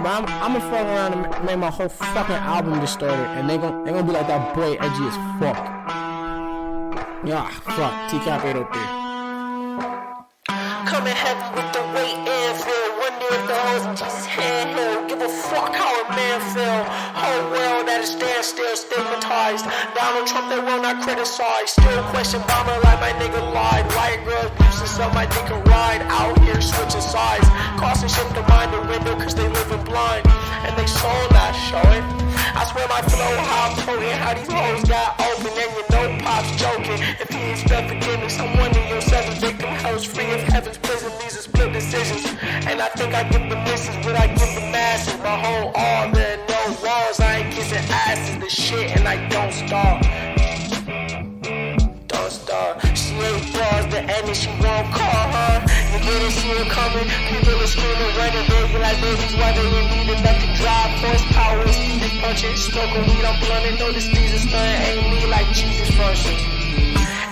But I'm gonna fuck around and make my whole fucking album distorted, and they gonna be like that boy edgy as fuck. Yeah, fuck. TCAP 803. Coming heavy with the weight and feel. Wonder if the hoes in Jesus' handheld. Give a fuck how a man feel. Whole world at a standstill, stigmatized. Donald Trump, they will not criticize. Still question bomber like my nigga lied. White girls boosting so my nigga ride. Out here switching sides. Crossing ship to mind the window cause they living blind. And they sold that, show it. I swear my flow, how I'm potent, how these hoes got open. And you know Pop's joking. If he expect forgiveness, I'm one of your 7 victim hells. Free of heaven's prison, these are split decisions. And I think I give the misses, but I give the masses. My whole arm, there are no walls. I ain't kissing asses, the shit, and I don't stop. Don't stop. She ain't bars, the ending, she won't call her. You didn't see her coming, people are screaming, running, baby like babies, whether you need enough to drive. Horsepower is needed, punching, smoking weed, I'm blunting. Notice these are stunning, ain't me like Jesus functions.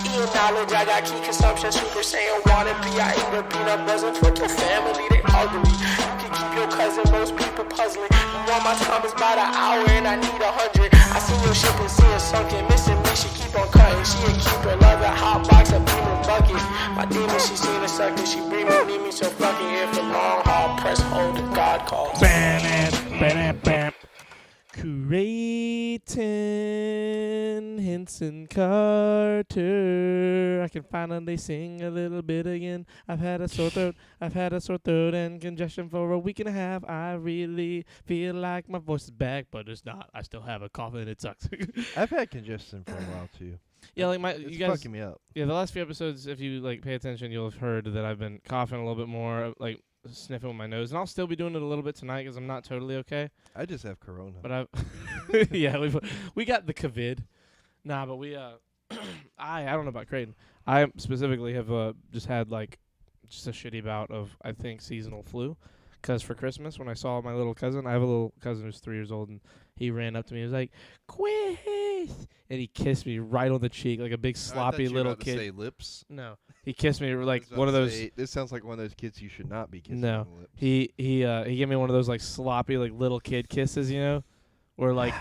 Eating knowledge, I got key consumption, Super Saiyan wanna be. I eat a peanut buzzing, fuck your family, they ugly. You can keep your cousin, most people puzzling. You want my time is by the hour and I need 100. I see your ship and see it sunken, missing me, she keep on cutting. She a keeper, love a hot box, a beamer bucket. My demon, she seen a sucker, she bring me, need me, so fucking here for long haul. Press hold if God calls. Creighton Henson Carter. I can finally sing a little bit again. I've had a sore throat and congestion for a week and a half. I really feel like my voice is back, but it's not. I still have a cough and it sucks. I've had congestion for a while too. Yeah, like It's you guys fucking me up. Yeah, the last few episodes, if you like pay attention, you'll have heard that I've been coughing a little bit more, like sniffing with my nose, and I'll still be doing it a little bit tonight because I'm not totally okay. I just have corona. But I've yeah, we got the COVID. Nah, but we I don't know about Creighton. I specifically have just had like just a shitty bout of I think seasonal flu. Because for Christmas, when I saw my little cousin, I have a little cousin who's 3 years old, and he ran up to me. He was like, "Quiz!" And he kissed me right on the cheek, like a big sloppy little kid. Say lips. No, he kissed me like one of those. This sounds like one of those kids you should not be kissing. No, on the lips. he gave me one of those like sloppy like little kid kisses, you know, where like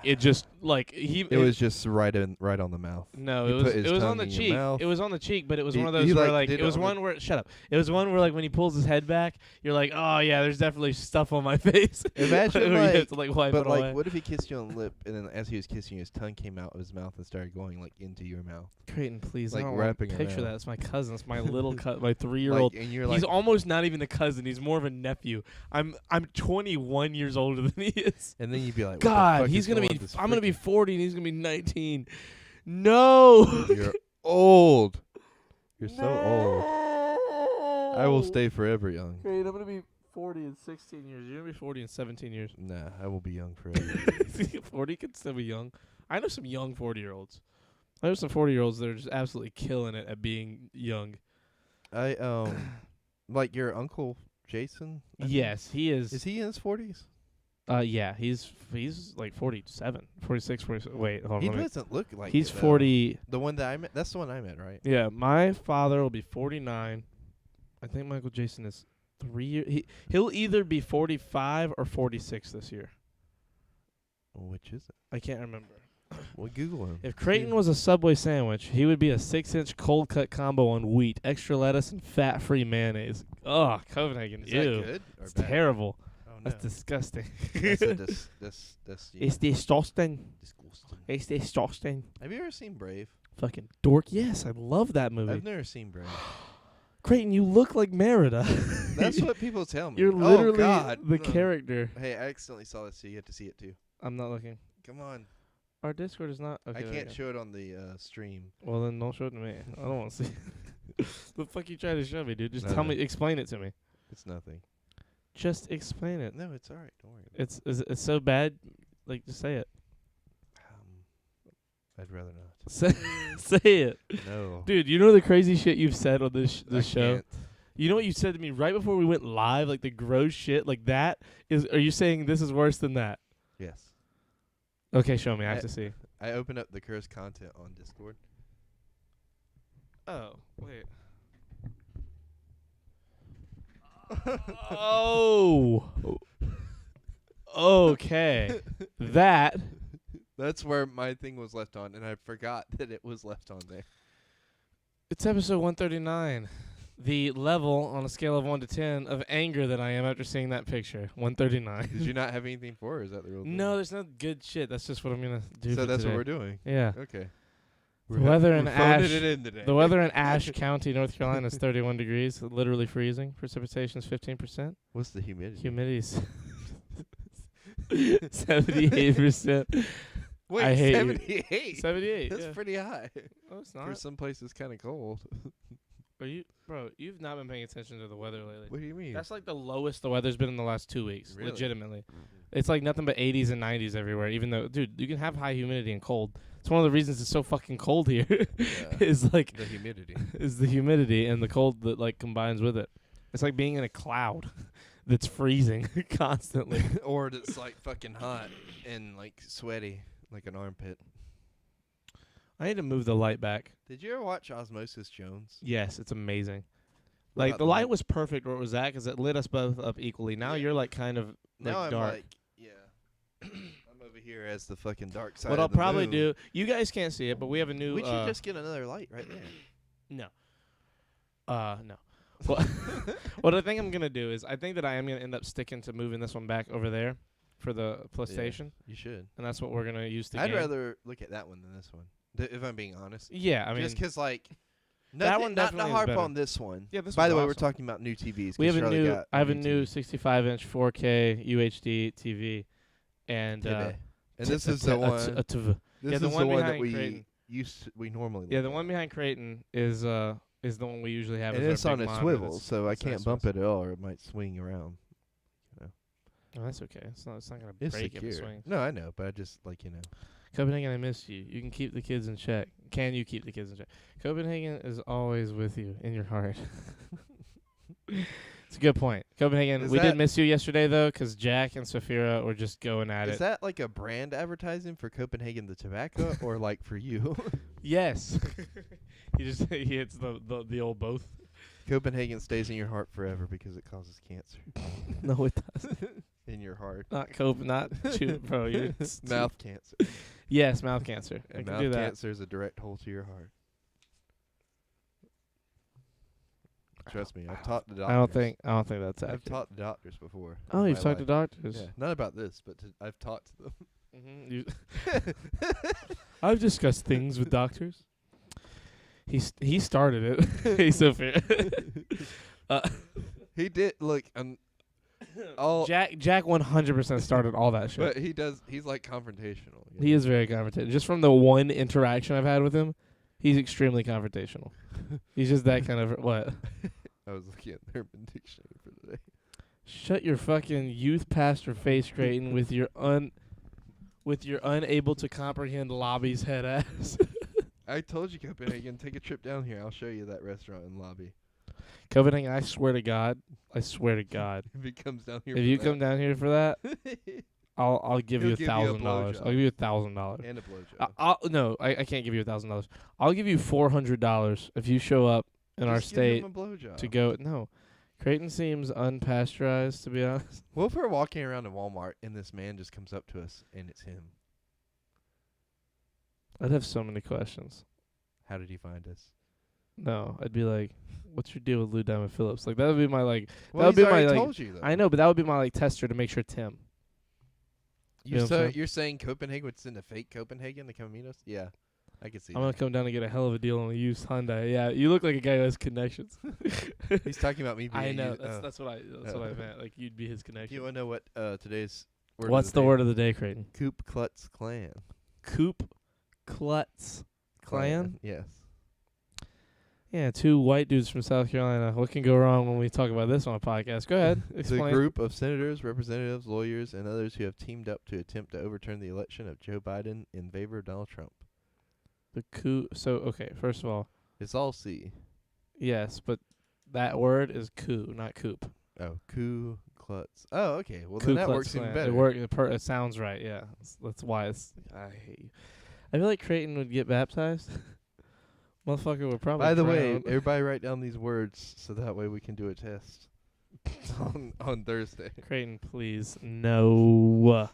it just like It was just right on the mouth. No, He put his it was on tongue the in your cheek. mouth. It was on the cheek, but it was He- one of those he, where like, like did it was it on one where shut up. It was one where like when he pulls his head back, you're like, oh yeah, there's definitely stuff on my face. Imagine Where you have like, to, like wipe but it like, away. what if he kissed you on the lip, and then as he was kissing you, his tongue came out of his mouth and started going like into your mouth, Creighton, please, like I don't want to wrapping picture around. that. It's my cousin. It's my little my 3-year-old. Like, and you're He's like, almost not even a cousin. He's more of a nephew. I'm 21 years older than he is. and then you'd be like, what the God, fuck he's is gonna going be. on with this I'm gonna be freaking- 40 and he's gonna be 19. No. You're old. You're so old. I will stay forever young. Great, I'm gonna be 40 in 16 years. You're gonna be 40 in 17 years. Nah, I will be young forever. 40 can still be young. I know some young 40-year-olds. I know some 40-year-olds that are just absolutely killing it at being young. I like your uncle Jason. I think? Yes, he is. Is he in his 40s? Yeah, he's like 47, 46, 47. Wait, hold on. He let me- doesn't look like. He's it, though. 40. The one that I met. That's the one I met, right? Yeah, my father will be 49. I think Michael Jason is 3 years. He'll either be 45 or 46 this year. Which is it? I can't remember. Well, Google him. If Creighton was a Subway sandwich, he would be a 6-inch cold cut combo on wheat, extra lettuce, and fat-free mayonnaise. Ugh, Copenhagen. Is Ew. that good or It's bad? terrible. Oh, no. That's disgusting. That's a that's It's disgusting. disgusting. It's disgusting. Have you ever seen Brave? Fucking dork. Yes, I love that movie. I've never seen Brave. Creighton, you look like Merida. That's what people tell me. You're Oh, literally God. the No. character. Hey, I accidentally saw this, so you have to see it too. I'm not looking. Come on. Our Discord is not. Okay, I there we can't go. show it on the stream. Well, then don't show it to me. I don't want to see. The fuck you trying to show me, dude? Just tell Nothing. me. Explain it to me. It's nothing. Just explain it. No, it's all right. Don't worry. It's so bad. Like, just say it. I'd rather not. Say it, No. dude. You know the crazy shit you've said on this I show. can't. You know what you said to me right before we went live, like the gross shit, like that. Are you saying this is worse than that? Yes. Okay, show me. I have to see. I opened up the cursed content on Discord. Oh wait. Oh. Okay. That. That's where my thing was left on, and I forgot that it was left on there. It's episode 139. The level on a scale of 1 to 10 of anger that I am after seeing that picture. 139. Did you not have anything for, or is that the real thing? No, there's no good shit. That's just what I'm gonna do. So for that's today. what we're doing. Yeah. Okay. The weather in we're phoning Ash. it in today. The weather in Ashe County, North Carolina is 31 degrees, literally freezing. Precipitation is 15%. What's the humidity? Humidity's 78%. Wait, I hate you. 78. 78. That's yeah. pretty high. Oh, it's For not. some places, kind of cold. Bro, you've not been paying attention to the weather lately. What do you mean? That's like the lowest the weather's been in the last 2 weeks. Really? Legitimately. It's like nothing but 80s and 90s everywhere, even though, dude, you can have high humidity and cold. It's one of the reasons it's so fucking cold here. is like the humidity. is the humidity and the cold that like combines with it. It's like being in a cloud that's freezing constantly. Or it's like fucking hot and like sweaty, like an armpit. I need to move the light back. Did you ever watch Osmosis Jones? Yes, it's amazing. What Like about the the light light? was perfect where it was at because it lit us both up equally. Now Yeah. you're like kind of like Now I'm dark. like, yeah. I'm over here as the fucking dark side. What of I'll the probably moon. do, you guys can't see it, but we have a new. We should just get another light right there. No. No. Well, what I think I'm gonna do is I think that I am gonna end up sticking to moving this one back over there for the PlayStation, You should. and that's what we're gonna use to. I'd rather look at that one than this one, if I'm being honest. Yeah, I mean, Just 'cause like, that one not definitely to is harp better. on this one. Yeah, this By one's the way, we're awesome. talking about new TVs. we have a Charlotte new. got I have a new TV. 65-inch 4K UHD TV, and TV. And t- this a is t- the a t- one. a TV. This yeah, the is one the one that behind we Creighton. we normally. Yeah, look the at. one behind Creighton is the one we usually have. And as it's our on big a monitor swivel, that's- so I that's can't nice bump to us. it at all, or it might swing around. Oh, that's okay. It's not gonna It's break if it secure. swings. No, I know, but I just like Copenhagen, I miss you. You can keep the kids in check. Can you keep the kids in check? Copenhagen is always with you in your heart. It's a good point. Copenhagen, Is we that- did miss you yesterday, though, 'cause Jack and Safira were just going at Is it. that like a brand advertising for Copenhagen the tobacco, or like for you? Yes. he hits the old both. Copenhagen stays in your heart forever because it causes cancer No, it doesn't. in your heart. Not not chew, bro. You're Mouth cancer. Yes, mouth cancer. I And can mouth do that. cancer is a direct hole to your heart. Trust me, I've taught the doctors. I don't think that's I've accurate. taught the doctors before. Oh, in you've my talked to life. doctors. Yeah, not about this, but I've taught to them. I've discussed things with doctors. He started it. Hey, Sophia. He did look, all Jack 100% started all that shit. but he does. He's like confrontational. you He know? is very confrontational. Just from the one interaction I've had with him, he's extremely confrontational. He's just that kind of what? I was looking at the Urban Dictionary for today. Shut your fucking youth pastor face, Creighton, with your unable to comprehend lobby's head ass. I told you, Copenhagen, take a trip down here. I'll show you that restaurant and lobby. Copenhagen, I swear to God, if If he comes down here, if you come down here for that, I'll give He'll you give you a $1,000. blowjob. I'll give you $1,000. and a blowjob. I can't give you $1,000. I'll give you $400 if you show up in our Just give him state a blowjob. to go. No, Creighton seems unpasteurized, to be honest. What if we're walking around in Walmart and this man just comes up to us and it's him? I'd have so many questions. How did he find us? No, I'd be like, "What's your deal with Lou Diamond Phillips?" Like that would be my like. Well, would he's be my, already like- told you though. I know, but that would be my like tester to make sure it's him. You know what I'm saying? You're saying Copenhagen would send a fake Copenhagen to come meet us? Yeah, I can see I'm that. gonna come down and get a hell of a deal on a used Hyundai. Yeah, you look like a guy who has connections. He's talking about me being I know. used- That's what I meant. Like you'd be his connection. You want to know what today's word What's of the day- word of the day, Creighton? Coop Klutz Clan. Coop Klutz Clan? Yes. Yeah, two white dudes from South Carolina. What can go wrong when we talk about this on a podcast? Go ahead. It's a Explain. group of senators, representatives, lawyers, and others who have teamed up to attempt to overturn the election of Joe Biden in favor of Donald Trump. The coup. So, okay, first of all, It's all C. yes, but that word is coup, not coop. Oh, Ku Klutz. Oh, okay. Well, Ku then that Klux works even Klan. better. It sounds right, yeah. That's why it's. I hate you. I feel like Creighton would get baptized. Motherfucker would probably. By the way, drown. everybody write down these words so that way we can do a test. on Thursday. Creighton, please. No.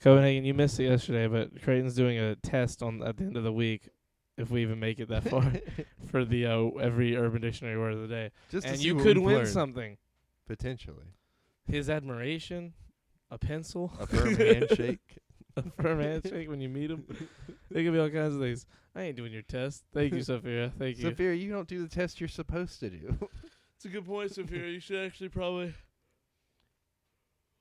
Copenhagen, you missed it yesterday, but Creighton's doing a test at the end of the week, if we even make it that far, for the every Urban Dictionary word of the day. Just to And see you what could we've win learned, something. potentially. His admiration, a pencil, A firm handshake. a firm handshake when you meet him. There could be all kinds of things. I ain't doing your test. Thank you, Sophia. Thank you. Sophia, you don't do the test you're supposed to do. It's a good point, Sophia. You should actually probably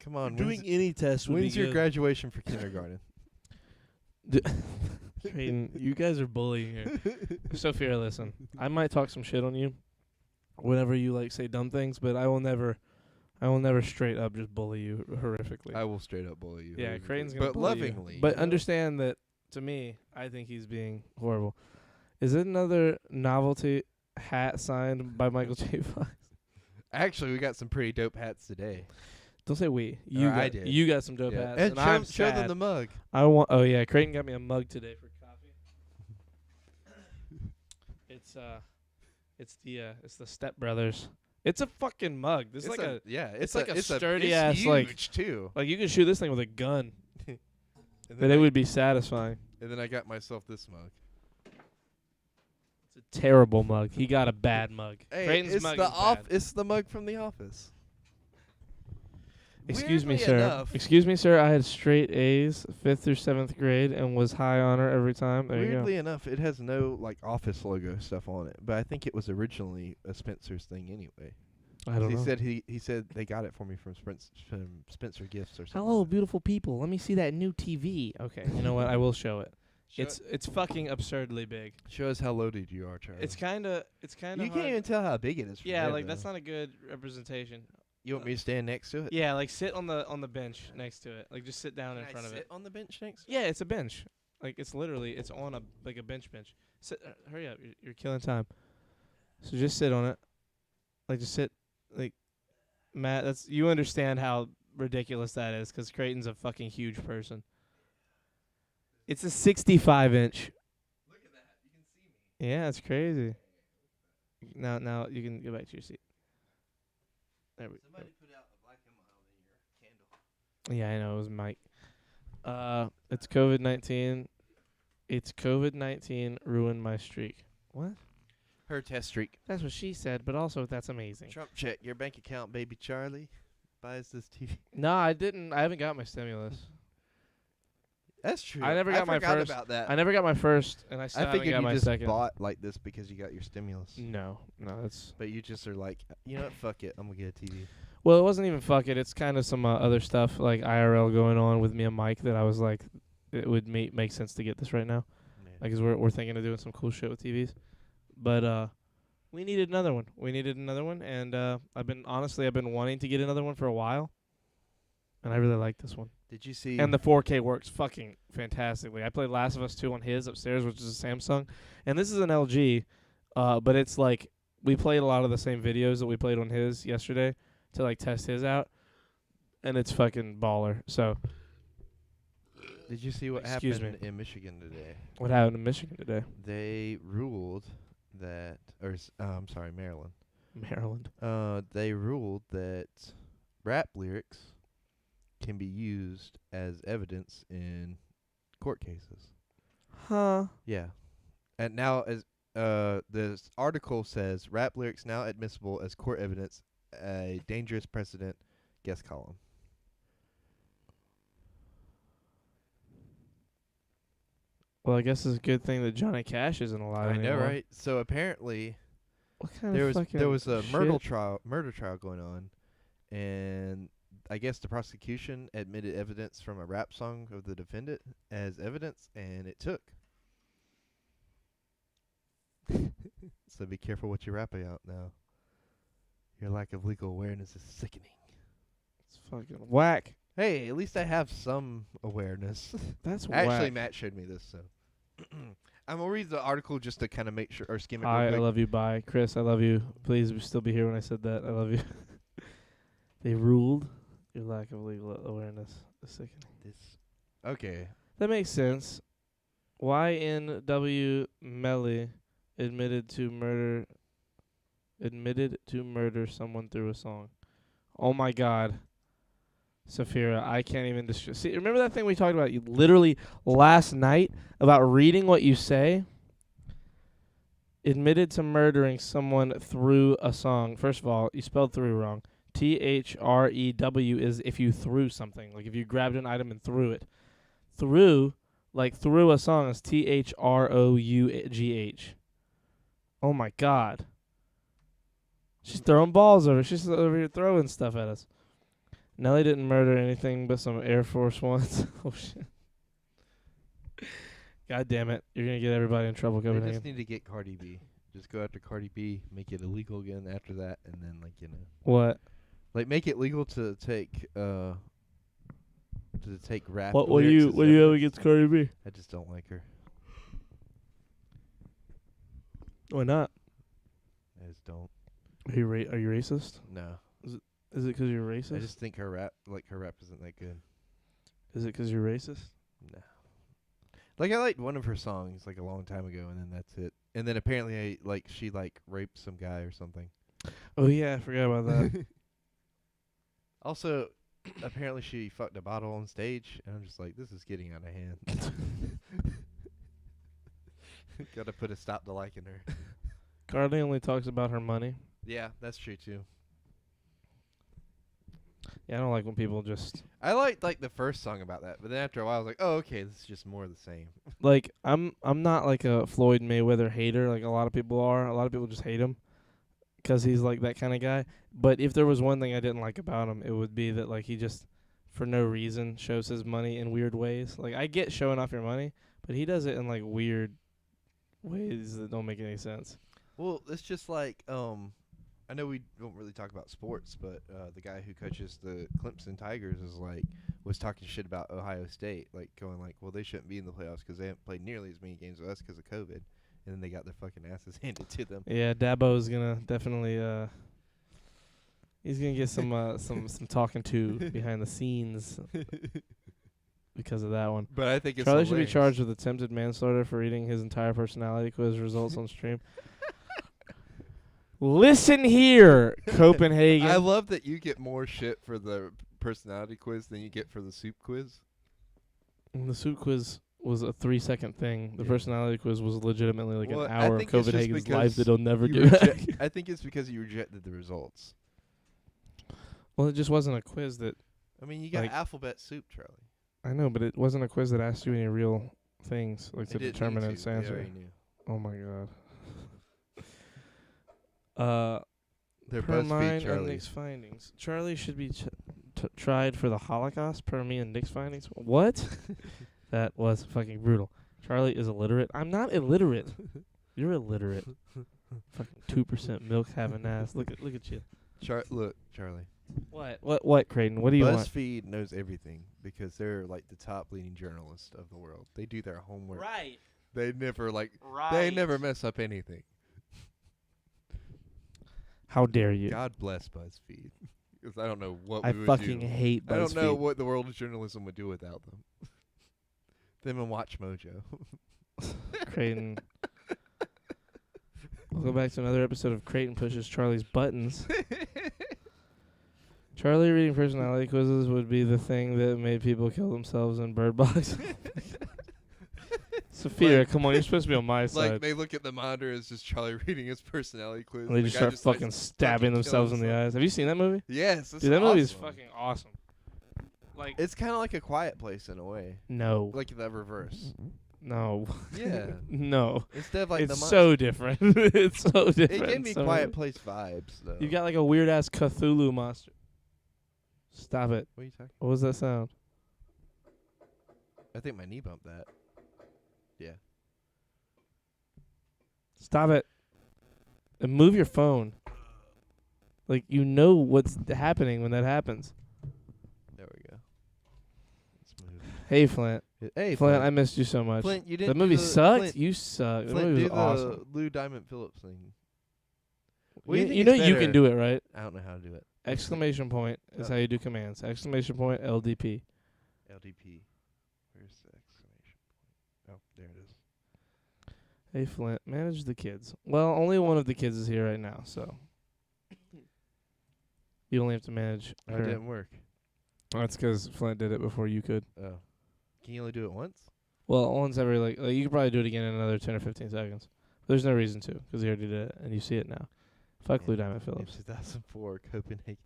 Come on, doing any test would when's be your good. graduation for kindergarten? Creighton, you guys are bullying here. Sophia, listen. I might talk some shit on you whenever you like say dumb things, but I will never straight up just bully you horrifically. I will straight up bully you. Yeah, horrifically. Creighton's gonna but bully you. lovingly. But you know? understand that to me, I think he's being horrible. Is it another novelty hat signed by Michael J. Fox? Actually, we got some pretty dope hats today. Don't say we. You Or got, I did. You got some dope Yeah. hats, And and I'm show them sad. the mug. I want. Oh yeah, Creighton got me a mug today for coffee. It's the Step Brothers. It's a fucking mug. This is like a it's like a sturdy it's ass, huge like- too. like you could shoot this thing with a gun, And but then, it I, would be satisfying. and then I got myself this mug. It's a terrible mug. He got a bad mug. Hey, Creighton's it's mug the is bad. It's the mug from The Office. Excuse me, Weirdly sir. enough- Excuse me, sir. I had straight A's, 5th through 7th grade, and was high honor every time. There Weirdly you enough, it has no like Office logo stuff on it, but I think it was originally a Spencer's thing anyway. go. I don't he know. said he said they got it for me from Spencer Gifts or something. Hello, beautiful people. Let me see that new TV. Okay, you know what? I will show it. It's fucking absurdly big. Show us how loaded you are, Charlie. It's kind of you can't even tell how big it is. From Yeah, there, like that's though. not a good representation. You want me to stand next to it? Yeah, like sit on the bench next to it. Like just sit down in front of it. on the bench next? Yeah, it's a bench. Like it's literally it's on a like a bench. Sit. Hurry up! You're killing time. So just sit on it. Like just sit. Like Matt, that's you understand how ridiculous that is because Creighton's a fucking huge person. It's a 65-inch. Look at that. You can see me. Yeah, it's crazy. Now you can go back to your seat. There we go. Somebody put out a black and mild in your candle. Yeah, I know it was Mike. It's COVID-19. It's COVID-19 ruined my streak. What? Her test streak. That's what she said, but also that's amazing. Trump check your bank account, baby Charlie. Buys this TV. No, I didn't. I haven't got my stimulus. That's true. I never got my forgot first- about that. I never got my first, and I still I haven't figured got you my just second. bought like this because you got your stimulus. No, that's. But you just are like, you know what? Fuck it. I'm gonna get a TV. Well, it wasn't even fuck it. It's kind of some other stuff like IRL going on with me and Mike that I was like, it would make sense to get this right now. Like, 'cause we're thinking of doing some cool shit with TVs, but we needed another one. And I've been wanting to get another one for a while, and I really like this one. Did you see? And the 4K works fucking fantastically. I played Last of Us 2 on his upstairs, which is a Samsung, and this is an LG, but it's like we played a lot of the same videos that we played on his yesterday to like test his out, and it's fucking baller. So, Did you see what Excuse happened in Michigan today? what happened in Michigan today? They ruled that, I'm sorry, Maryland. Maryland. They ruled that rap lyrics can be used as evidence in court cases. Huh. Yeah. And now, as this article says, rap lyrics now admissible as court evidence, a dangerous precedent, guest column. Well, I guess it's a good thing that Johnny Cash isn't alive I know, anymore. right? So apparently, What kind there of was fucking there was a murder shit? trial going on, and I guess the prosecution admitted evidence from a rap song of the defendant as evidence, and it took. So be careful what you rap about now. Your lack of legal awareness is sickening. It's fucking whack. Hey, at least I have some awareness. That's Actually, whack. Matt showed me this, so I'm gonna read the article just to kind of make sure or skim it. I real quick. love you. Bye, Chris. I love you. Please still be here when I said that. I love you. They ruled your lack of legal awareness is sickening. This. Okay. That makes sense. YNW Melly admitted to murder admitted to murder someone through a song. Oh my God. Safira, I can't even see. Remember that thing we talked about literally last night about reading what you say? Admitted to murdering someone through a song. First of all, you spelled through wrong. THREW is if you threw something. Like if you grabbed an item and threw it. Through, like through a song is THROUGH. Oh my God. She's throwing balls over. She's over here throwing stuff at us. Nelly didn't murder anything but some Air Force Ones. Oh, shit. God damn it. You're going to get everybody in trouble, They Copenhagen. just need to get Cardi B. Just go after Cardi B, make it illegal again after that, and then, like, you know. What? Like, make it legal to take rap What lyrics do you as have evidence. against Cardi B? I just don't like her. Why not? I just don't. Are you racist? No. Is it 'cause you're racist? I just think her rap isn't that good. Is it 'cause you're racist? No. Like, I liked one of her songs, like, a long time ago, and then that's it. And then apparently, she raped some guy or something. Oh, yeah. I forgot about that. Also, apparently she fucked a bottle on stage, and I'm just like, this is getting out of hand. Gotta put a stop to liking her. Cardi only talks about her money. Yeah, that's true, too. Yeah, I don't like when people just... I liked, the first song about that, but then after a while, I was like, oh, okay, this is just more of the same. Like, I'm not like a Floyd Mayweather hater like a lot of people are. A lot of people just hate him 'cause he's like that kind of guy. But if there was one thing I didn't like about him, it would be that like he just for no reason shows his money in weird ways. Like I get showing off your money, but he does it in like weird ways that don't make any sense. Well, it's just like, I know we don't really talk about sports, but the guy who coaches the Clemson Tigers was talking shit about Ohio State, going well, they shouldn't be in the playoffs because they haven't played nearly as many games with us because of COVID, and then they got their fucking asses handed to them. Yeah, Dabo's gonna definitely he's gonna get some talking to behind the scenes because of that one. But I think it's Charlie should be hilarious. charged with attempted manslaughter for reading his entire personality quiz results on stream. Listen here, Copenhagen. I love that you get more shit for the personality quiz than you get for the soup quiz. The soup quiz was a 3-second thing. The Yeah. personality quiz was legitimately like Well, an I hour of think it's just Copenhagen's because life that he'll never You do back. I think it's because you rejected the results. Well, it just wasn't a quiz that I mean, you got Like- alphabet soup, Charlie. I know, but it wasn't a quiz that asked you any real things like They to didn't determine need its to. They answer. already knew. Oh my god. They're Per BuzzFeed mine and Charlie. Nick's findings. Charlie should be tried for the Holocaust per me and Nick's findings. What? That was fucking brutal. Charlie is illiterate. I'm not illiterate. You're illiterate. Fucking 2% milk having ass. Look at you. Look, Charlie. What, Creighton? What do you want? BuzzFeed knows everything because they're like the top leading journalists of the world. They do their homework. Right. They never Right. they never mess up anything. How dare you? God bless BuzzFeed. Because I don't know what I we would fucking do. hate BuzzFeed. I don't know what the world of journalism would do without them. Them and Watch Mojo. Creighton. We'll go back to another episode of Creighton pushes Charlie's buttons. Charlie reading personality quizzes would be the thing that made people kill themselves in Bird Box. Sophia, come on, you're supposed to be on my side. Like they look at the monitor as just Charlie reading his personality quiz. And they the just guy start fucking starts stabbing fucking killing themselves in the himself. eyes. Have you seen that movie? Yes, it's Dude, that movie is awesome. fucking awesome. Like, It's kind of like A Quiet Place in a way, no. like the reverse. No. Yeah. No. Instead of like It's the so different. It's so different. it gave me so Quiet much. Place vibes though. You got like a weird ass Cthulhu monster. Stop it. What are you talking? What was that sound? I think my knee bumped that. Yeah. Stop it. And move your phone. Like, you know what's happening when that happens. There we go. Let's move. Hey, Flint. Hey, Flint, I missed you so much. Flint, you didn't. That do movie the- sucked. Flint, You suck. That Flint, movie do was awesome. the Lou Diamond Phillips thing. What do You, you think you know is you better? can do it, right? I don't know how to do it. Exclamation point is Oh. how you do commands. Exclamation point LDP. LDP. Where's the exclamation point? Oh, there it is. Hey, Flint, manage the kids. Well, only one of the kids is here right now, so You only have to manage It her. didn't work. That's because Flint did it before you could. Oh. Can you only do it once? Well, once every like you could probably do it again in another 10 or 15 seconds. There's no reason to, because you already did it and you see it now. Fuck Yeah. Blue Diamond In Phillips. 2004, Copenhagen.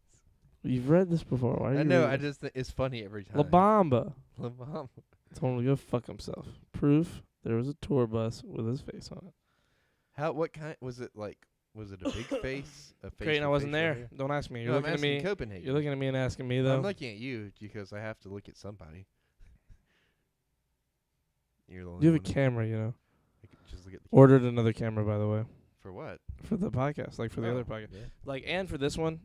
You've read this before. Why are I you know. reading I this? just think it's funny every time. La Bamba. La Bamba. Told him to go fuck himself. Proof there was a tour bus with his face on it. How? What kind was it? Like, was it a big face? A face? Great, I with wasn't facial there. hair? Don't ask me. You're No, I'm looking at asking me. Copenhagen. You're looking at me and asking me though. I'm looking at you because I have to look at somebody. You're the only You have a one. camera, you know. I could just look at the Ordered another camera, by the way, for what? for the podcast, like for the Oh, other podcast, Yeah. like and for this one,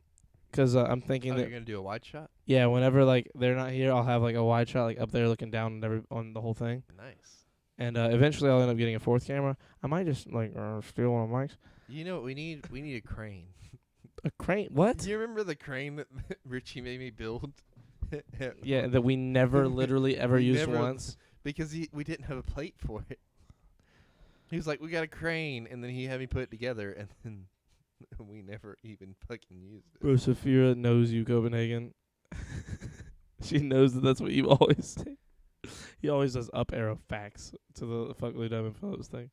'cause I'm thinking Oh, that you're gonna do a wide shot. yeah, whenever like they're not here, I'll have like a wide shot, like up there looking down on the whole thing, Nice. and eventually I'll end up getting a fourth camera. I might just like steal one of Mike's. You know what we need? We need a crane. A crane? What? Do you remember the crane that Richie made me build? Yeah, that we never literally ever We used never- once. Because we didn't have a plate for it. He was like, "We got a crane," and then he had me put it together, and then we never even fucking used it. Bro, Saphira knows you, Copenhagen. She knows that that's what you always say. He always does up arrow facts to the fuck Blue Diamond Phillips thing.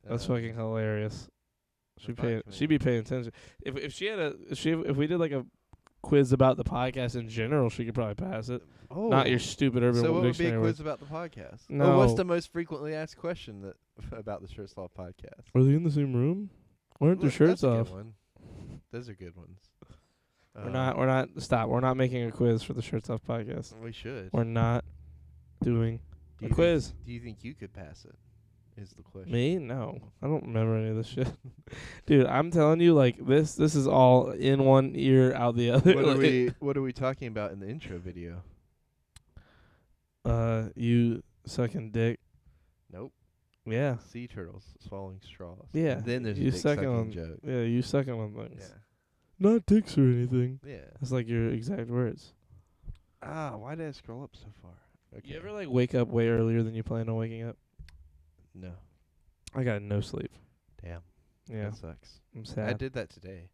That's fucking hilarious. She'd be paying attention. If she had if we did like a quiz about the podcast in general, she could probably pass it. Oh, Not your stupid Urban So what would be a Dictionary quiz words. about the podcast? No. Oh, what's the most frequently asked question that about the Shirts Off podcast? Are they in the same room? Why aren't their Look, shirts that's a good off? one. Those are good ones. We're not. Stop. We're not making a quiz for the Shirts Off podcast. We should. We're not doing Do a you quiz. Think, do you think you could pass it? Is the question. Me? No. I don't remember any of this shit. Dude, I'm telling you, like, this is all in one ear, out the other. What are we talking about in the intro video? You sucking dick. Nope. Yeah. Sea turtles swallowing straws. Yeah. And then there's you a dick sucking sucking on joke. Yeah, you sucking on Yeah. things. Not dicks or anything. Yeah. That's like your exact words. Ah, why did I scroll up so far? Okay. You ever like wake up way earlier than you plan on waking up? No. I got no sleep. Damn. Yeah. That sucks. I'm sad. I did that today.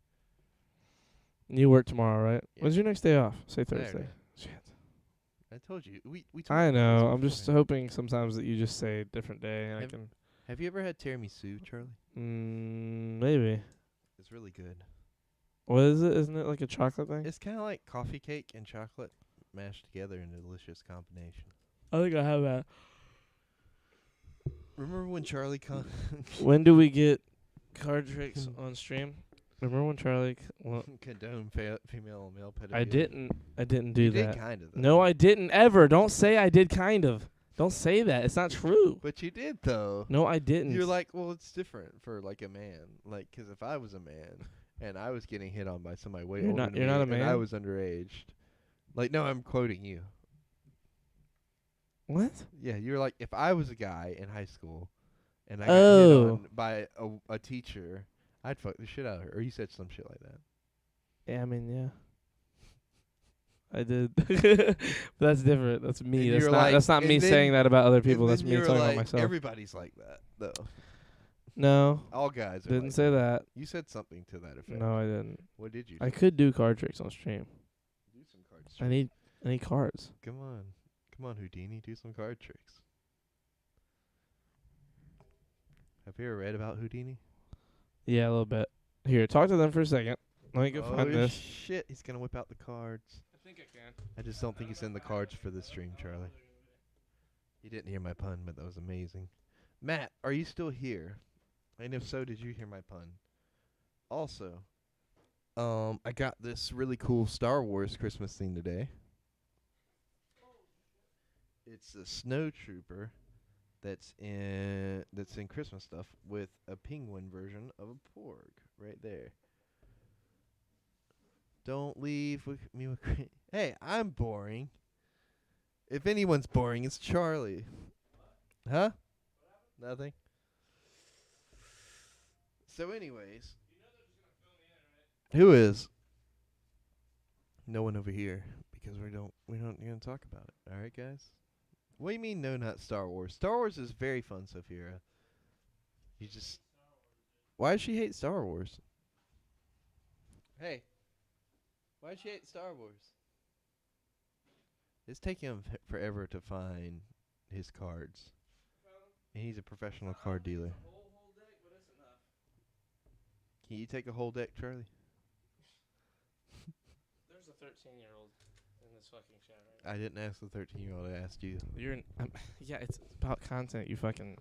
You work tomorrow, right? Yeah. When's your next day off? Say Saturday. Thursday. Shit. I told you. We talked I about know. this I'm just beforehand. hoping sometimes that you just say a different day and I Have- can. Have you ever had tiramisu, Charlie? Maybe. It's really good. What is it? Isn't it like a chocolate thing? It's kind of like coffee cake and chocolate mashed together in a delicious combination. I think I have that. Remember when Charlie When do we get card tricks on stream? Remember when Charlie? condoned female and male pedophilia? I didn't do You that. did kind of. Though. No, I didn't ever. Don't say I did kind of. Don't say that. It's not true. But you did though. No, I didn't. You're like, well, it's different for like a man. Like, 'cause if I was a man and I was getting hit on by somebody way You're older not- than you're me not a and I man? was underage. Like, no, I'm quoting you. What? Yeah, you're like, if I was a guy in high school and I got hit Oh. on by a teacher, I'd fuck the shit out of her. Or you said some shit like that. Yeah, I mean, yeah. I did. But that's different. That's me. And That's you're not. like- that's not and me then- saying that about other people. And That's then me you're talking like, about myself. Everybody's like that, though. No, All guys are didn't like say that. You said something to that effect. No, I didn't. What did you I say? could do card tricks on stream. Do some card tricks. I need cards. Come on, Houdini, do some card tricks. Have you ever read about Houdini? Yeah, a little bit. Here, talk to them for a second. Let me go find this. Shit, he's gonna whip out the cards. I think I can. I just don't think he's in the cards for this stream, Charlie. You didn't hear my pun, but that was amazing. Matt, are you still here? And if so, did you hear my pun? Also, I got this really cool Star Wars Christmas thing today. It's a snow trooper that's in Christmas stuff with a penguin version of a porg right there. Don't leave with me with Hey, I'm boring. If anyone's boring, it's Charlie. Huh? Nothing. So anyways, who is? No one over here because we're not going to talk about it. All right, guys? What do you mean no, not Star Wars? Star Wars is very fun, Sophia. You just Why does she hate Star Wars? Hey, why'd you hate Star Wars? It's taking him forever to find his cards. And he's a professional card dealer. Can you take a whole deck, Charlie? There's a 13-year-old in this fucking chat right I didn't ask the 13-year-old. I asked you. now. You're yeah, it's about content. You fucking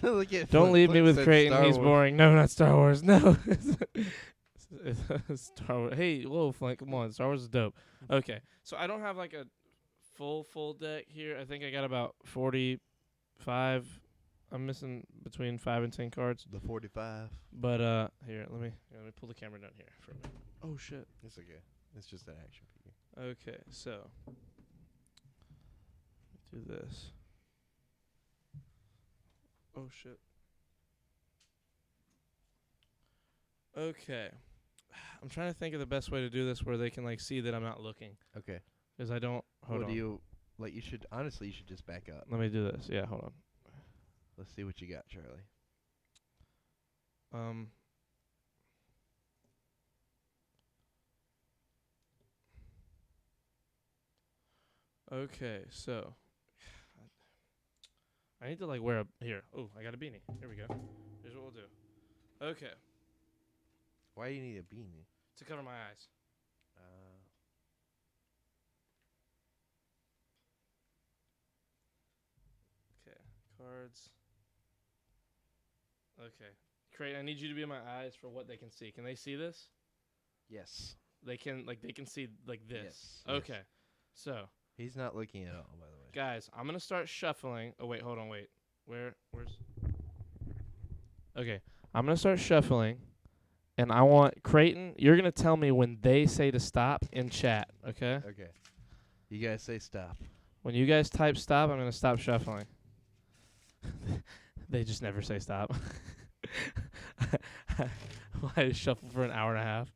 Look at don't leave me with said Creighton. Star He's Wars. boring. No, not Star Wars. No. Star Wars. Hey, whoa, Flint, come on. Star Wars is dope. Okay, so I don't have like a full deck here. I think I got about 45. I'm missing between 5 and 10 cards. The 45. But here, let me pull the camera down here for a minute. Oh shit. It's okay. It's just an action figure. Okay, so do this. Oh shit. Okay. I'm trying to think of the best way to do this where they can like see that I'm not looking. Okay. Because I don't. Hold What on. do you like? You should honestly. You should just back up. Let me do this. Yeah, hold on. Let's see what you got, Charlie. Okay, so I need to like wear a here. Oh, I got a beanie. Here we go. Here's what we'll do. Okay, Why do you need a beanie? to cover my eyes. Okay, cards. Okay, Creighton, I need you to be in my eyes for what they can see. Can they see this? Yes. They can see like this. Yes, yes. Okay, so He's not looking at all, by the way. guys, I'm gonna start shuffling. Oh wait, hold on, wait. Where's? Okay, I'm gonna start shuffling, and I want Creighton. You're gonna tell me when they say to stop in chat. Okay. Okay. You guys say stop. When you guys type stop, I'm gonna stop shuffling. They just never say stop. I shuffle for an hour and a half.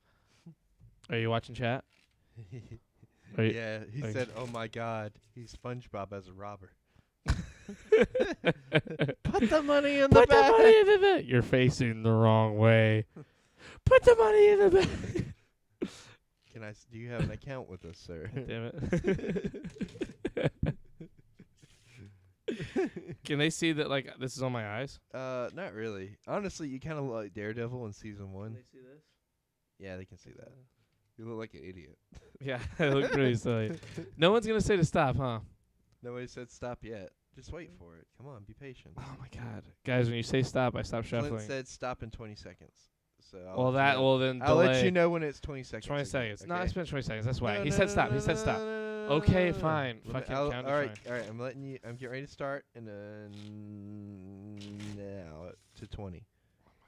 Are you watching chat? Are you- Yeah, he are you- said, "Oh my God, he's SpongeBob as a robber." Put the money in the Put the bag. money in the bag. You're facing the wrong way. Put the money in the bag. Do you have an account with us, sir? Damn it. Can they see that like this is on my eyes? Not really. Honestly, you kind of look like Daredevil in season 1. see this? Yeah, they can see that. You look like an idiot. Yeah, I look pretty silly. No one's gonna say to stop, huh? Nobody said stop yet. Just wait for it. Come on, be patient. Oh my god, guys! When you say stop, I stop Clint shuffling. said stop in 20 seconds. So Well, then I'll delay. let you know when it's 20 seconds. 20 again, seconds. No, I okay? spent 20 seconds. That's why No, he no, said no, stop. no, He said no, stop. no, no, no, Okay, no, no, no. fine. Let me- Fucking I'll- count all is right, fine. all right. I'm letting you. I'm getting ready to start, and then now to 20. Oh my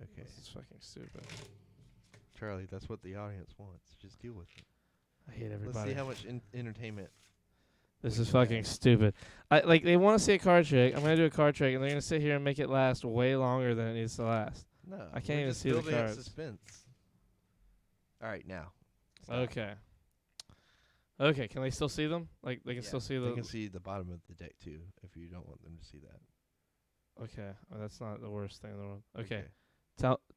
god. Okay, This is fucking stupid. Charlie, that's what the audience wants. Just deal with it. I hate Let's everybody. see how much entertainment. This we is can fucking have. stupid. They want to see a card trick. I'm gonna do a card trick, and they're gonna sit here and make it last way longer than it needs to last. No, I can't we're even just see the building up cards. Suspense. All right, now. Stop. Okay. Okay. Can they still see them? Like they can Yeah, still see They the. can see the bottom of the deck too, if you don't want them to see that. Okay. Oh, that's not the worst thing in the world. Okay.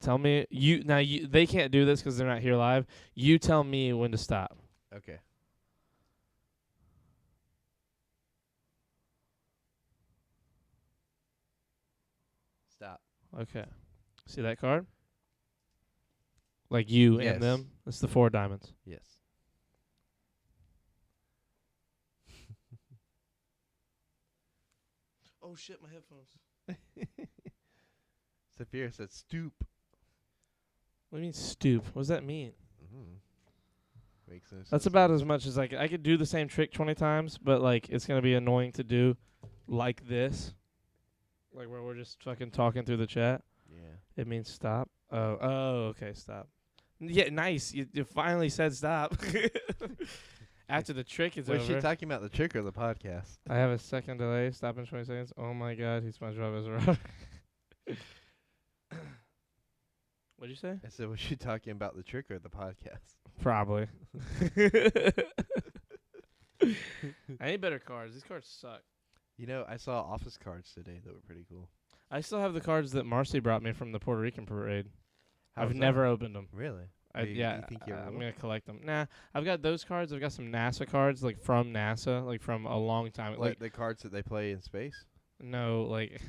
Tell me you they can't do this 'cause they're not here live. You tell me when to stop. Okay. Stop. Okay. See that card? Like you Yes. and them. It's the 4 of diamonds. Yes. Oh shit! My headphones. Saphira said stoop. What do you mean stoop? What does that mean? Makes no sense. That's about as much as I could do the same trick 20 times, but like it's gonna be annoying to do, like this, like where we're just fucking talking through the chat. Yeah. It means stop. Oh, okay, stop. Yeah, nice. You finally said stop. After the trick is Was she over. talking about the trick or the podcast? I have a second delay. Stop in 20 seconds. Oh my god, he's SpongeBob as a robber. What'd you say? I said, was she talking about the trick or the podcast? Probably. I need better cards. These cards suck. You know, I saw office cards today that were pretty cool. I still have the cards that Marcy brought me from the Puerto Rican parade. I've How's never that? opened them. Really? Yeah, You think you ever I'm will? gonna collect them. Nah, I've got those cards. I've got some NASA cards, like from NASA, like from a long time. Like the cards that they play in space? No, like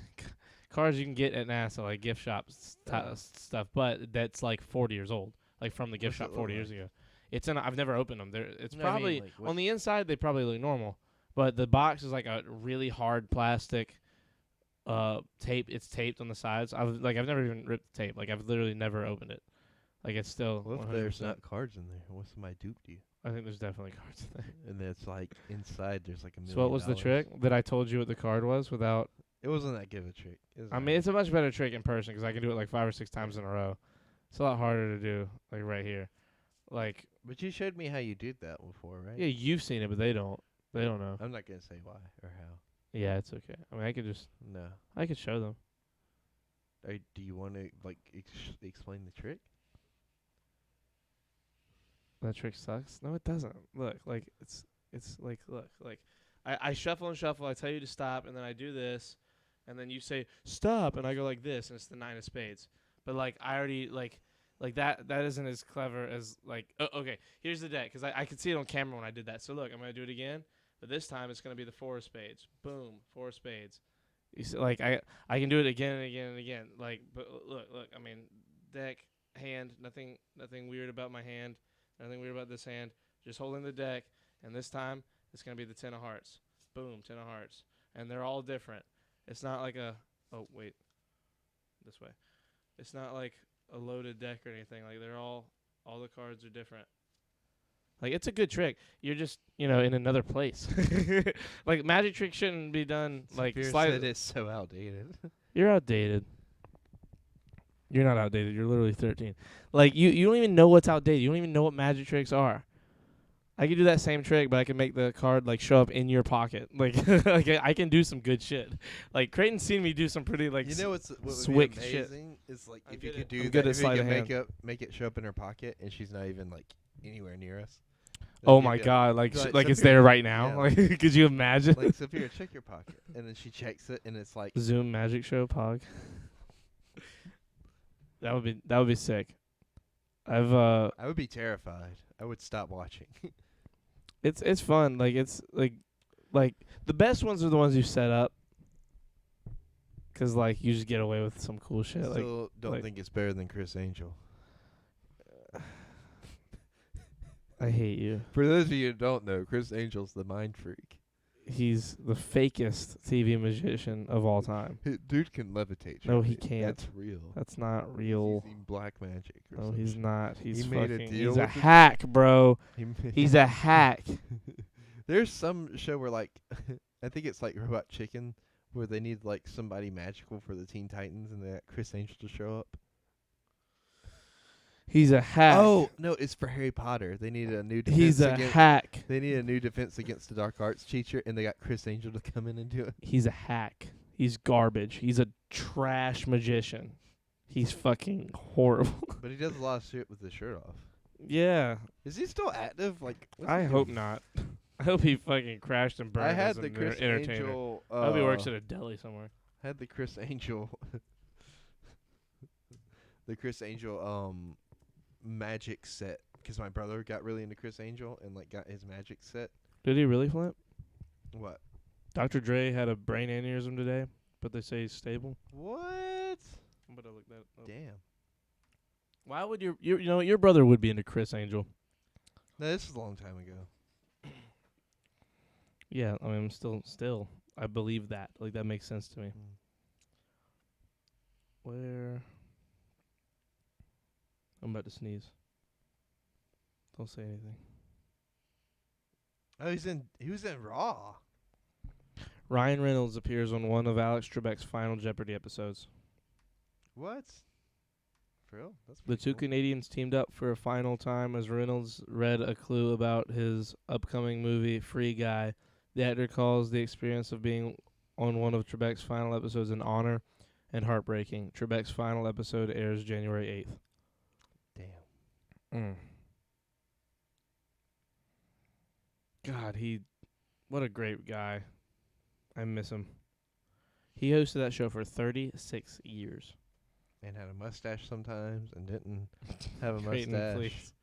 cards you can get at NASA, like gift shops Oh. stuff. But that's like 40 years old, like from the gift What's it shop 40 look years like? ago. It's in. I've never opened them. It's No, I mean, probably like, what- on the inside. They probably look normal, but the box is like a really hard plastic. Tape. It's taped on the sides. I've never even ripped the tape. Like I've literally never opened it. Like it's still. What if 100%. there's not cards in there? What's my duped you? I think there's definitely cards in there. And it's like inside there's like $1 million. So what was the trick that I told you what the card was without? It wasn't that good of a trick. It was I mean, it's a much better trick in person 'cause I can do it like 5 or 6 times in a row. It's a lot harder to do like right here. Like but you showed me how you did that before, right? yeah, you've seen it, but they don't. They don't know. I'm not gonna say why or how. Yeah, it's okay. I mean, No. I could show them. Do you want to like explain the trick? That trick sucks. No, it doesn't. Look, like it's like look, like I shuffle and shuffle. I tell you to stop, and then I do this, and then you say stop, and I go like this, and it's the 9 of spades. But like I already like that isn't as clever as like okay. Here's the deck 'cause I could see it on camera when I did that. So look, I'm gonna do it again, but this time it's gonna be the 4 of spades. Boom, 4 of spades. You see, like I can do it again and again and again. Like but look. I mean, deck, hand, nothing weird about my hand. Nothing weird about this hand. Just holding the deck, and this time it's gonna be the 10 of hearts. Boom, 10 of hearts, and they're all different. It's not like a this way. It's not like a loaded deck or anything. Like they're all the cards are different. Like it's a good trick. You're just in another place. Like magic trick shouldn't be done like Pierce slide. said it's so outdated. You're outdated. You're not outdated. You're literally 13. Like you don't even know what's outdated. You don't even know what magic tricks are. I could do that same trick, but I can make the card like show up in your pocket. Like, like I can do some good shit. Like Creighton's seen me do some pretty like You know what would swick be shit. amazing? Is like I'm if you good could at- do I'm that. good at If you sleight could of make it show up in her pocket, and she's not even like anywhere near us. oh Then my you'd be god, like like, like it's Sophia, there right now. yeah, Like could you imagine? like Sophia, check your pocket, and then she checks it, and it's like Zoom magic show pog. That would be sick. I've I would be terrified. I would stop watching. it's fun. Like it's like the best ones are the ones you set up. 'Cause like you just get away with some cool shit. Like Still don't like- think it's better than Chris Angel. I hate you. For those of you who don't know, Chris Angel's the mind freak. He's the fakest TV magician of all time. Dude can levitate. No, he Charlie. can't. That's real. That's not real. He's using black magic. Or No, some he's shit. not. He's He made a fucking. deal He's a with the- hack, bro. He made- He's a hack. There's some show where like I think it's like Robot Chicken where they need like somebody magical for the Teen Titans and they got Chris Angel to show up. He's a hack. Oh no, it's for Harry Potter. They need a new defense he's a against hack. They need a new defense against the dark arts teacher and they got Chris Angel to come in and do it. He's a hack. He's garbage. He's a trash magician. He's fucking horrible. But he does a lot of shit with his shirt off. Yeah. Is he still active? Like what's I he hope doing? not. I hope he fucking crashed and burned. I had as the an Chris entertainer. Angel. I hope he works at a deli somewhere. Had the Chris Angel. The Chris Angel magic set because my brother got really into Chris Angel and like got his magic set. Did he really flip? What? Dr. Dre had a brain aneurysm today, but they say he's stable. What? I'm gonna look that up. Damn. Why would your brother would be into Chris Angel? No, this was a long time ago. Yeah, I mean, I'm still, I believe that. Like, that makes sense to me. Where? I'm about to sneeze. Don't say anything. Oh, he was in Raw. Ryan Reynolds appears on one of Alex Trebek's final Jeopardy episodes. What? For real? That's The pretty two cool. Canadians teamed up for a final time as Reynolds read a clue about his upcoming movie, Free Guy. The actor calls the experience of being on one of Trebek's final episodes an honor and heartbreaking. Trebek's final episode airs January 8th. Damn. God, what a great guy. I miss him. He hosted that show for 36 years. and had a mustache sometimes and didn't have a Creighton, mustache. please.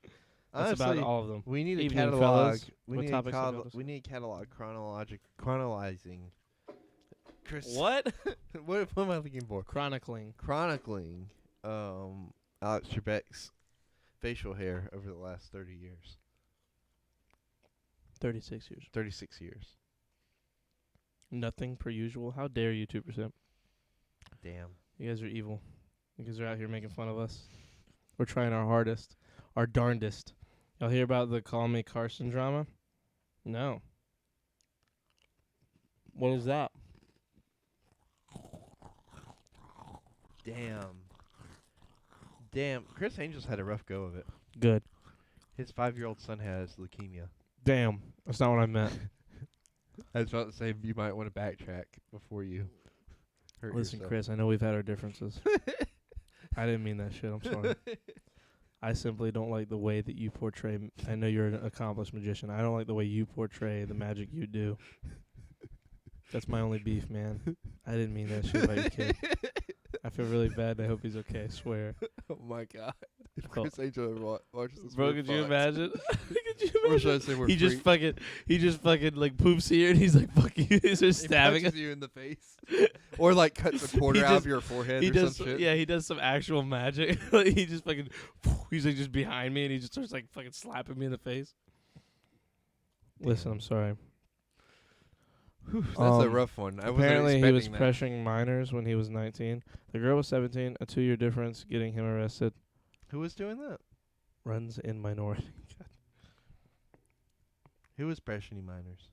That's Honestly, about all of them. we need a Evening, catalog. fellas. We What need topics have you got? we need a catalog chronologizing. Chris, What? what am I looking for? Chronicling. Chronicling Alex Trebek's facial hair over the last 30 years. 36 years. 36 years. Nothing per usual. How dare you, 2%? Damn. You guys are evil. You guys are out here making fun of us. We're trying our hardest. Our darndest. Y'all hear about the Call Me Carson drama? No. What is that? Damn. Chris Angel's had a rough go of it. Good. His 5-year-old son has leukemia. Damn. That's not what I meant. I was about to say you might want to backtrack before you hurt Listen, yourself. Chris, I know we've had our differences. I didn't mean that shit. I'm sorry. I simply don't like the way that you portray. I know you're an accomplished magician. I don't like the way you portray the magic you do. That's my only beef, man. I didn't mean that shit about your kid. I feel really bad. I hope he's okay. I swear. Oh my god. If Cool. Chris Angel ever watches this, Bro, we're could you fucked. imagine? Could you Or should I imagine? say we're He just free? fucking like poops here, and he's like, "Fuck you!" He's just He stabbing punches us. you in the face, or like cuts a quarter out just- of your forehead He or does, some shit. yeah. He does some actual magic. Like, he just fucking, he's like just behind me, and he just starts like fucking slapping me in the face. Listen, I'm sorry. That's a rough one. I wasn't Apparently, he was expecting pressuring minors when he was 19. The girl was 17. A 2-year difference getting him arrested. that. Who was doing that? Runs in minority. Who was pressuring minors?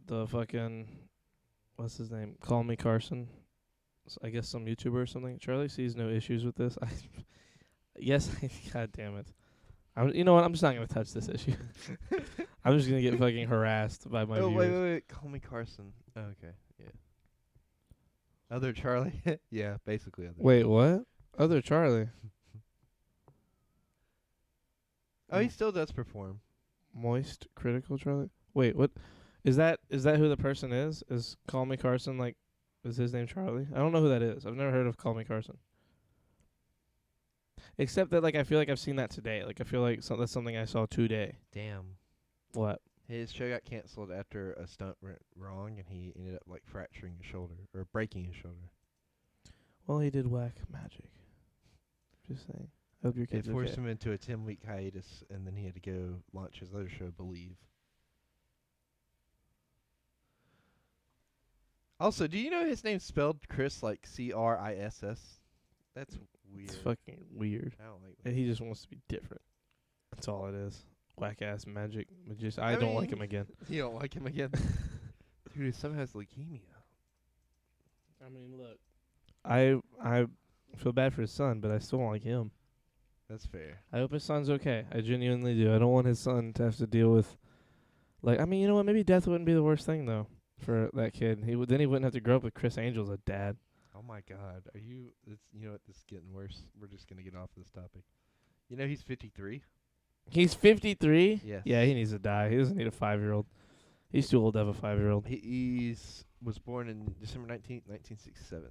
The fucking, what's his name? Call Me Carson. I guess some YouTuber or something. Charlie sees no issues with this. Yes, God damn it. You know what? I'm just not gonna touch this issue. I'm just gonna get fucking harassed by my Oh viewers. wait. Call me Carson. Oh, okay, yeah. Other Charlie. Yeah, basically other. Wait, what? Other Charlie. Oh, he still does perform. Moist critical Charlie. Wait, what? Is that who the person is? Is Call Me Carson like? Is his name Charlie? I don't know who that is. I've never heard of Call Me Carson. Except that like I feel like I've seen that today. Like I feel like that's something I saw today. Damn. What? His show got canceled after a stunt went wrong, and he ended up like fracturing his shoulder or breaking his shoulder. Well, he did whack magic. Just saying. I hope your It kid's forced okay. him into a 10-week hiatus, and then he had to go launch his other show, Believe. Also, do you know his name's spelled Chris like Criss? That's weird. It's fucking weird. I don't like that. And he just wants to be different. That's all it is. Whack ass magic magician. I don't like mean- him again. You don't like him again? Dude, his son has leukemia. I mean, look. I feel bad for his son, but I still don't like him. That's fair. I hope his son's okay. I genuinely do. I don't want his son to have to deal with, like, I mean, you know what? Maybe death wouldn't be the worst thing though for that kid. Then he wouldn't have to grow up with Chris Angel as a dad. Oh my God, are you? You know what? This is getting worse. We're just gonna get off this topic. You know he's 53. He's 53. Yes. Yeah, he needs to die. He doesn't need a 5-year-old. He's too old to have a 5-year-old. He was born in December 19th, 1967.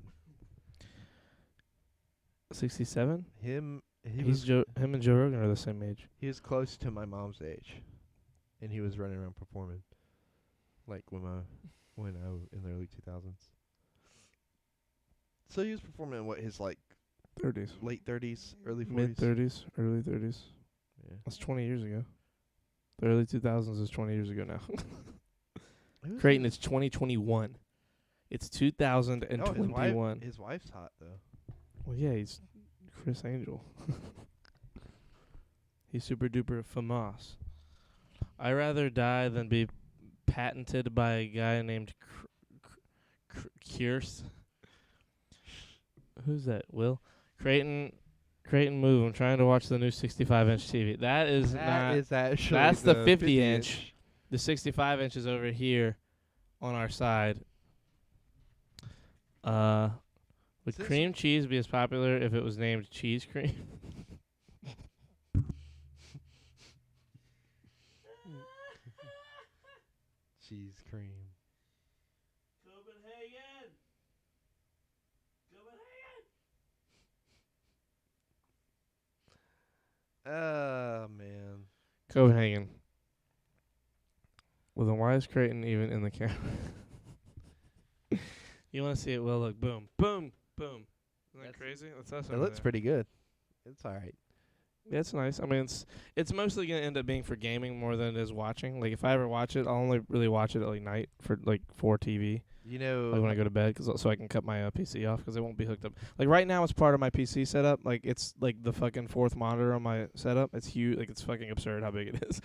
67. Him Him and Joe Rogan are the same age. He was close to my mom's age, and he was running around performing, like when I in the early 2000s. So he was performing in his like 30s. late 30s, early 40s. Mid 30s, early 30s. Yeah. That's 20 years ago. The early 2000s is 20 years ago now. Who's Creighton, his- it's 2021. It's Oh, 2021. his wife's hot though. Well, yeah, he's Chris Angel. He's super duper famous. I'd rather die than be patented by a guy named Kierst. Who's that? Will? Creighton, move. I'm trying to watch the new 65-inch TV. That is not. That is actually That's the 50 50 inch. The 65 inch is over here on our side. Would Is this- cream cheese be as popular if it was named cheese cream? Cheese cream. Copenhagen. Oh man. Copenhagen. Well, then why is Creighton even in the camera? You want to see it? Well, look, boom, boom, boom. Isn't that crazy? That's us. It over looks there. pretty good. It's all right. Yeah, it's nice. I mean, it's mostly gonna end up being for gaming more than it is watching. Like, if I ever watch it, I'll only really watch it at like night for TV. You know, Like when I go to bed, so I can cut my PC off because it won't be hooked up. Like right now, it's part of my PC setup. Like it's like the fucking fourth monitor on my setup. It's huge. Like it's fucking absurd how big it is.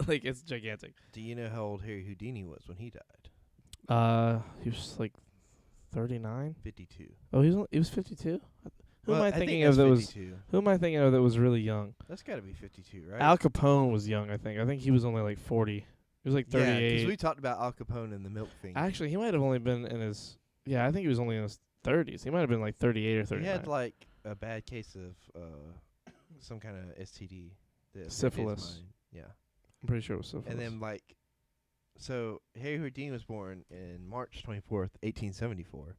Like it's gigantic. do you know how old Harry Houdini was when he died? He was like 39. 52. Oh, he was 52. Who am Well, I think thinking of that's that was? 52. Who am I thinking of that was really young? That's got to be 52, right? Al Capone was young. I think he was only like 40. He was like Yeah, 38. because we talked about Al Capone and the milk thing. Actually, he might have only been in his. Yeah, I think he was only in his 30s. He might have been like 38 or 39. He had like a bad case of some kind of STD. that affected his Syphilis. mind. Yeah. I'm pretty sure it was syphilis. And then like, so Harry Houdini was born in March 24th, 1874,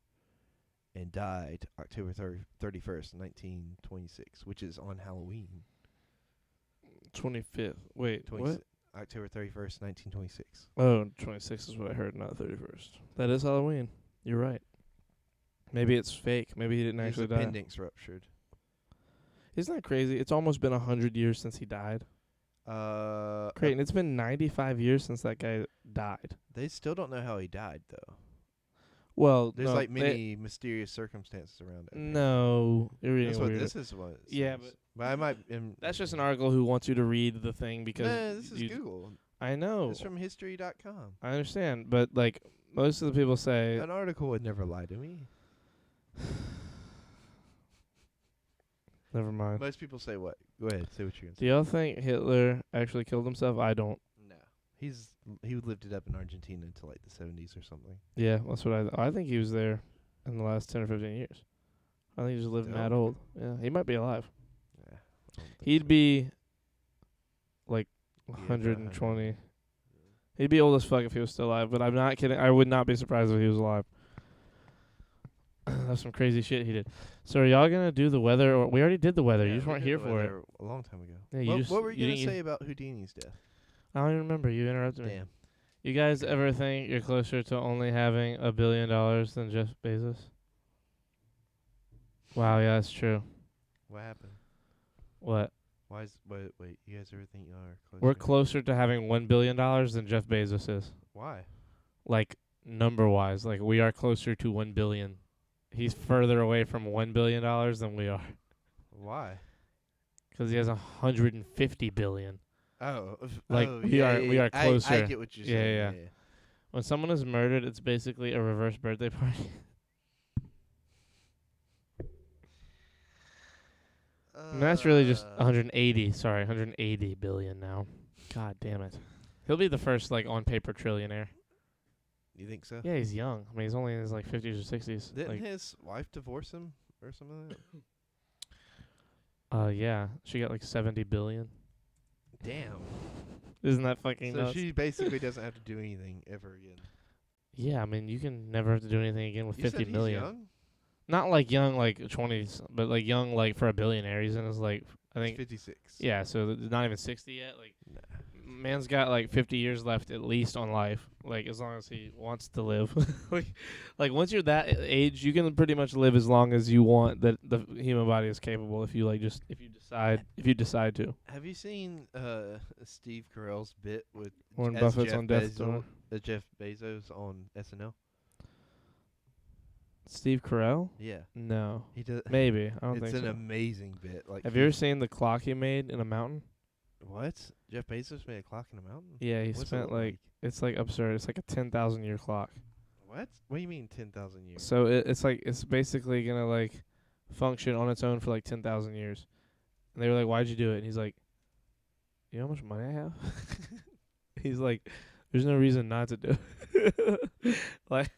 and died October 31st, 1926, which is on Halloween. 25th. Wait, 20 what? October 31st, 1926. Oh, 26 is what I heard, not 31st. That is Halloween. You're right. Maybe it's fake. Maybe he didn't His actually die. appendix ruptured. Isn't that crazy? It's almost been 100 years since he died. Creighton, it's been 95 years since that guy died. They still don't know how he died, though. Well, There's no, like many mysterious circumstances around it. No, you're reading That's what weird. this is. What it Yeah, says. But I might. That's just an article who wants you to read the thing because No, this is you- Google. I know. It's from history.com. I understand, but like most of the people say, An article would never lie to me. never mind. Most people say what? Go ahead, say what you're Do y'all think Hitler actually killed himself? I don't. No, he lived it up in Argentina until like the 70s or something. Yeah, that's what I think he was there in the last 10 or 15 years. I think he just lived Still? mad old. Yeah, he might be alive. Yeah, I don't think He'd so. be like Be over 120. He'd be old as fuck if he was still alive, but I'm not kidding. I would not be surprised if he was alive. That's some crazy shit he did. So are y'all gonna do the weather? Or we already did the weather. Yeah, You just we weren't did here the for it. weather a long time ago. Yeah, you just- what were you you gonna didn't say about Houdini's death? I don't even remember. You interrupted me. Damn. You guys ever think you're closer to only having $1 billion than Jeff Bezos? Wow, yeah, that's true. What happened? What? Why is wait? You guys ever think y'all are closer? We're closer to having $1 billion than Jeff Bezos is. Why? Like, number-wise. Like, we are closer to 1 billion. He's further away from $1 billion than we are. Why? Because he has 150 billion. Oh, Like, we are I closer. get what you're Yeah, saying. yeah. When someone is murdered, it's basically a reverse birthday party. And that's really just 180. Sorry, 180 billion now. God damn it. He'll be the first, like, on-paper trillionaire. You think so? Yeah, he's young. I mean, he's only in his, like, 50s or 60s. Didn't Like, his wife divorce him or something like yeah. She got, like, 70 billion. that? Damn. Isn't that fucking So nuts? she basically doesn't have to do anything ever again. Yeah, I mean, you can never have to do anything again with You 50 said he's million. young? Not like young, like 20s, but like young, like for a billionaire. He's in his like, I He's think, 56. yeah. So not even 60 yet. Like, Nah. man's got like 50 years left at least on life. Like as long as he wants to live. like once you're that age, you can pretty much live as long as you want. That the human body is capable. If you like, just if you decide to. Have you seen Steve Carell's bit with Warren as Buffett's Jeff on death Bezos, door. Jeff Bezos on SNL? Steve Carell? Yeah, No, he does. maybe I don't It's think an so. amazing bit. Like, Have you ever seen the clock he made in a mountain? what? Jeff Bezos made a clock in a mountain? Yeah, he What's it spent look like it's like absurd. It's like a 10,000 year clock. What? What do you mean 10,000 years? So it's like it's basically gonna like function on its own for like 10,000 years. And they were like, "Why'd you do it?" And he's like, "You know how much money I have?" He's like, "There's no reason not to do it." like,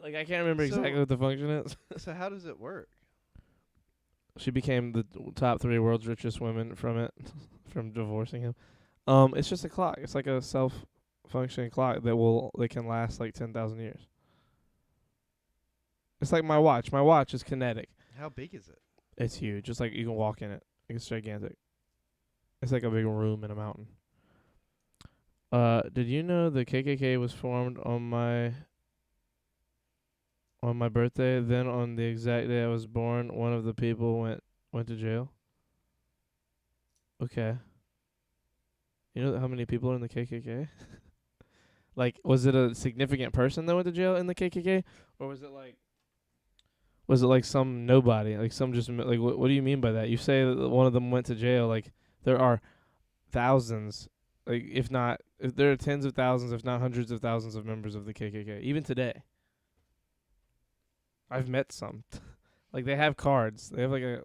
like I can't remember So- exactly what the function is. So how does it work? She became the top 3 world's richest women from it, from divorcing him. It's just a clock. It's like a self-functioning clock that can last like 10,000 years. It's like my watch. My watch is kinetic. How big is it? It's huge. Just like you can walk in it. It's gigantic. It's like a big room in a mountain. Did you know the KKK was formed on my birthday? Then on the exact day I was born, one of the people went to jail. Okay. You know how many people are in the KKK? Like, was it a significant person that went to jail in the KKK, or was it like some nobody, like some just like what do you mean by that? You say that one of them went to jail. Like, there are thousands, like if there are tens of thousands, if not hundreds of thousands of members of the KKK. Even today, I've met some. Like, they have cards. They have like a.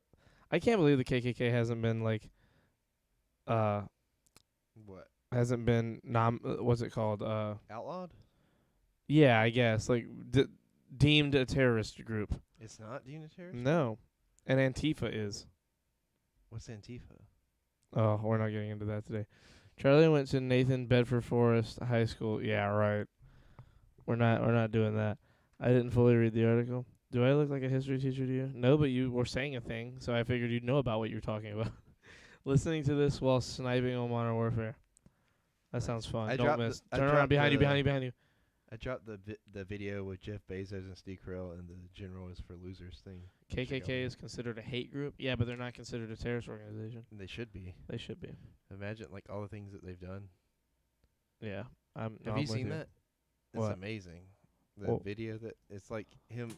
I can't believe the KKK hasn't been like. What? Hasn't been what's it called? Outlawed? Yeah, I guess like deemed a terrorist group. It's not deemed a terrorist? No, and Antifa is. What's Antifa? Oh, we're not getting into that today. Charlie went to Nathan Bedford Forest High School. Yeah, right. We're not doing that. I didn't fully read the article. Do I look like a history teacher to you? No, but you were saying a thing, so I figured you'd know about what you're talking about. Listening to this while sniping on Modern Warfare. That sounds fun. Don't miss. Turn around behind you. I dropped the video with Jeff Bezos and Steve Carell and the General is for Losers thing. KKK is considered a hate group. Yeah, but they're not considered a terrorist organization. They should be. They should be. Imagine like all the things that they've done. Yeah. Have you seen that? It's What? amazing. The video that it's like him.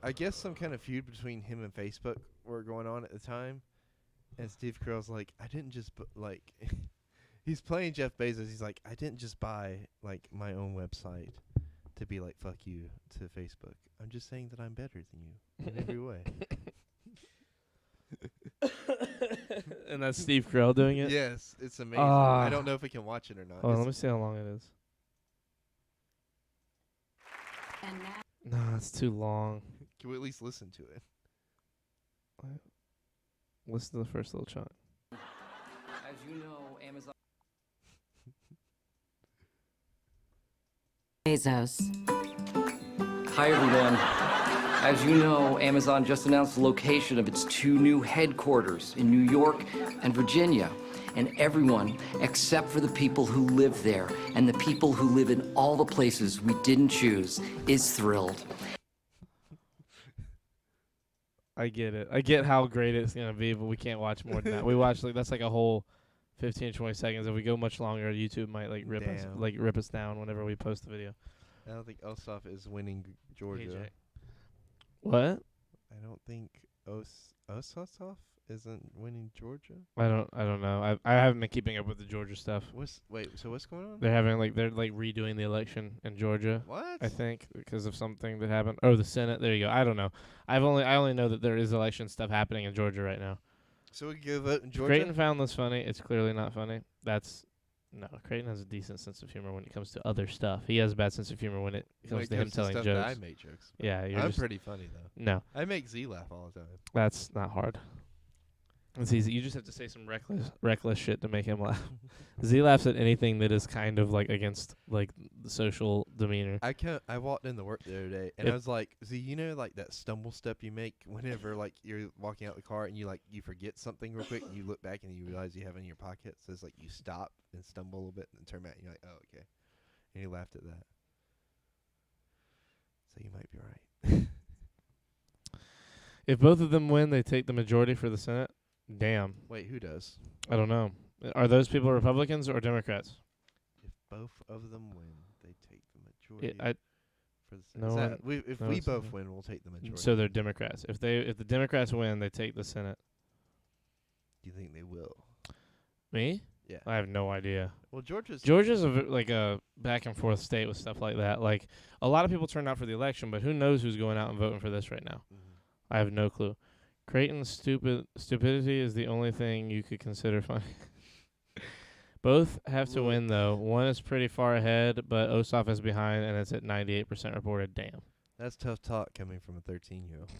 I guess some kind of feud between him and Facebook were going on at the time, and Steve Carell's like, I didn't just like. He's playing Jeff Bezos. He's like, I didn't just buy like my own website to be like fuck you to Facebook. I'm just saying that I'm better than you in every way. And that's Steve Carell doing it? Yes, it's amazing. I don't know if we can watch it or not. Hold on, let me see how long it is. Nah, it's too long. Can we at least listen to it? Listen to the first little chunk. As you know, Amazon. Bezos. Hi, everyone. As you know, Amazon just announced the location of its 2 new headquarters in New York and Virginia. And everyone, except for the people who live there and the people who live in all the places we didn't choose, is thrilled. I get it. I get how great it's going to be, but we can't watch more than that. We watch that's like a whole 15 or 20 seconds. If we go much longer, YouTube might like rip us down whenever we post the video. I don't think Ossoff is winning Georgia. AJ. What? I don't think Ossoff isn't winning Georgia. I don't know. I haven't been keeping up with the Georgia stuff. So what's going on? They're redoing the election in Georgia. What? I think because of something that happened. Oh, the Senate. There you go. I don't know. I only know that there is election stuff happening in Georgia right now. So we can go vote in Georgia. Creighton found this funny. It's clearly not funny. No, Creighton has a decent sense of humor when it comes to other stuff. He has a bad sense of humor when it comes to him telling stuff jokes. That I make jokes. Yeah, I'm pretty funny though. No, I make Z laugh all the time. that's not hard. It's easy. You just have to say some reckless shit to make him laugh. Z laughs at anything that is kind of like against like the social demeanor. I walked in the work the other day and I was like, Z, you know, like that stumble step you make whenever like you're walking out the car and you forget something real quick and you look back and you realize you have it in your pocket. So it's like you stop and stumble a little bit and turn back and you're like, oh, okay. And he laughed at that. So you might be right. If both of them win, they take the majority for the Senate. Damn. Wait, who does? I don't know. Are those people Republicans or Democrats? If both of them win, they take the majority for the No Senate. one- If no, we it's both not. win, we'll take the majority. So they're Democrats. If the Democrats win, they take the Senate. Do you think they will? Me? Yeah. I have no idea. Well, Georgia's Like a back and forth state with stuff like that. Like a lot of people turned out for the election, but who knows who's going out and voting for this right now? Mhm. I have no clue. Creighton's stupidity is the only thing you could consider funny. Both have to win though. One is pretty far ahead, but Ossoff is behind, and it's at 98% reported. Damn. That's tough talk coming from a 13-year-old.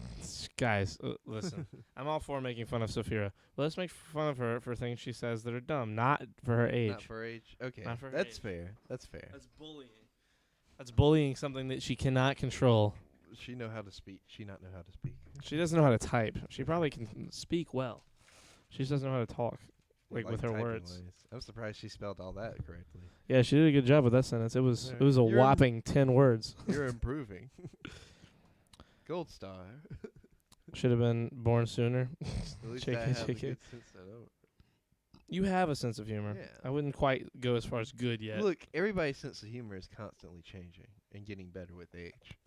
Guys, listen. I'm all for making fun of Safira. But let's make fun of her for things she says that are dumb, not for her age. Not for her age. Okay, Not for her that's age. fair. That's fair. That's bullying. That's bullying something that she cannot control. She know how to speak. She not know how to speak. She doesn't know how to type. She probably can speak well. She just doesn't know how to talk. like with her typing words. ways. I'm surprised she spelled all that correctly. Yeah, she did a good job with that sentence. It was a You're- whopping 10 words. You're improving. Gold star. Should have been born sooner. At least Chicken, I have a chicken. good sense I don't. You have a sense of humor. Yeah. I wouldn't quite go as far as good yet. Look, everybody's sense of humor is constantly changing and getting better with age.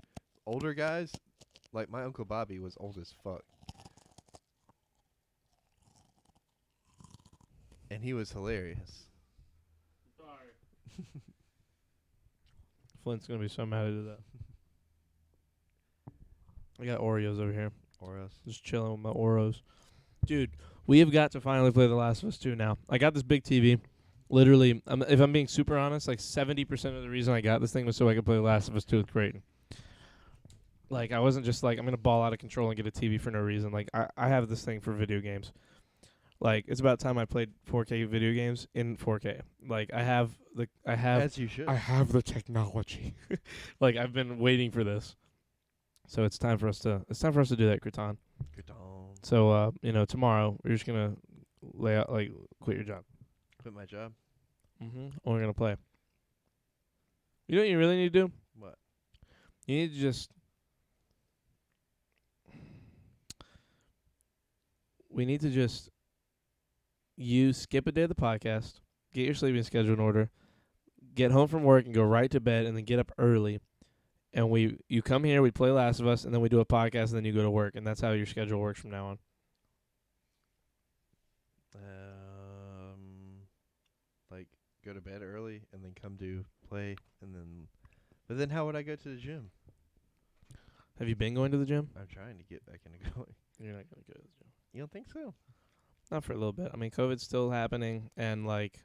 Older guys, like my Uncle Bobby was old as fuck. And he was hilarious. Flint's gonna be so mad at that. I got Oreos over here. Or else. Just chilling with my Oreos. Dude, we have got to finally play The Last of Us 2 now. I got this big TV. Literally, if I'm being super honest, like 70% of the reason I got this thing was so I could play The Last of Us 2 with Creighton. Like, I wasn't just like, I'm going to ball out of control and get a TV for no reason. Like, I have this thing for video games. Like, it's about time I played 4K video games in 4K. Like, As you should. I have the technology. like, I've been waiting for this. So it's time for us to do that, Crouton. Good on. So, tomorrow we're just going to lay out, like, quit your job. Quit my job. Mm-hmm. And we're going to play. You know what you really need to do? What? You need to just... We need to just... You skip a day of the podcast, get your sleeping schedule in order, get home from work and go right to bed, and then get up early. And you come here, we play Last of Us, and then we do a podcast, and then you go to work. And that's how your schedule works from now on. Like go to bed early and then come to play and then. But then how would I go to the gym? Have you been going to the gym? I'm trying to get back into going. You're not going to go to the gym. You don't think so? Not for a little bit. I mean, COVID's still happening, and like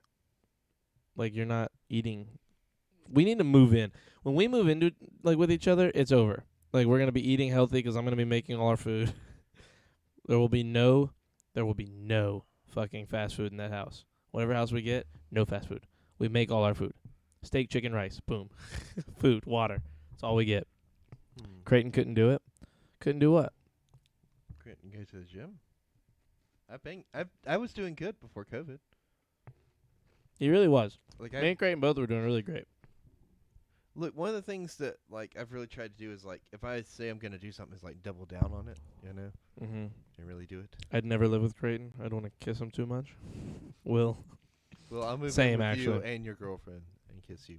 you're not eating. We need to move in. When we move into like with each other, it's over. Like we're gonna be eating healthy because I'm gonna be making all our food. There will be no fucking fast food in that house. Whatever house we get, no fast food. We make all our food. Steak, chicken, rice, boom. Food, water. That's all we get. Creighton couldn't do it. Couldn't do what? Couldn't go to the gym. I was doing good before COVID. He really was. Like Me and Creighton both were doing really great. Look, one of the things that like I've really tried to do is like if I say I'm gonna do something, is like double down on it, you know, Mm-hmm. and really do it. I'd never live with Creighton. I don't want to kiss him too much. Will. Well, I'll move Same, in with you actually. and your girlfriend and kiss you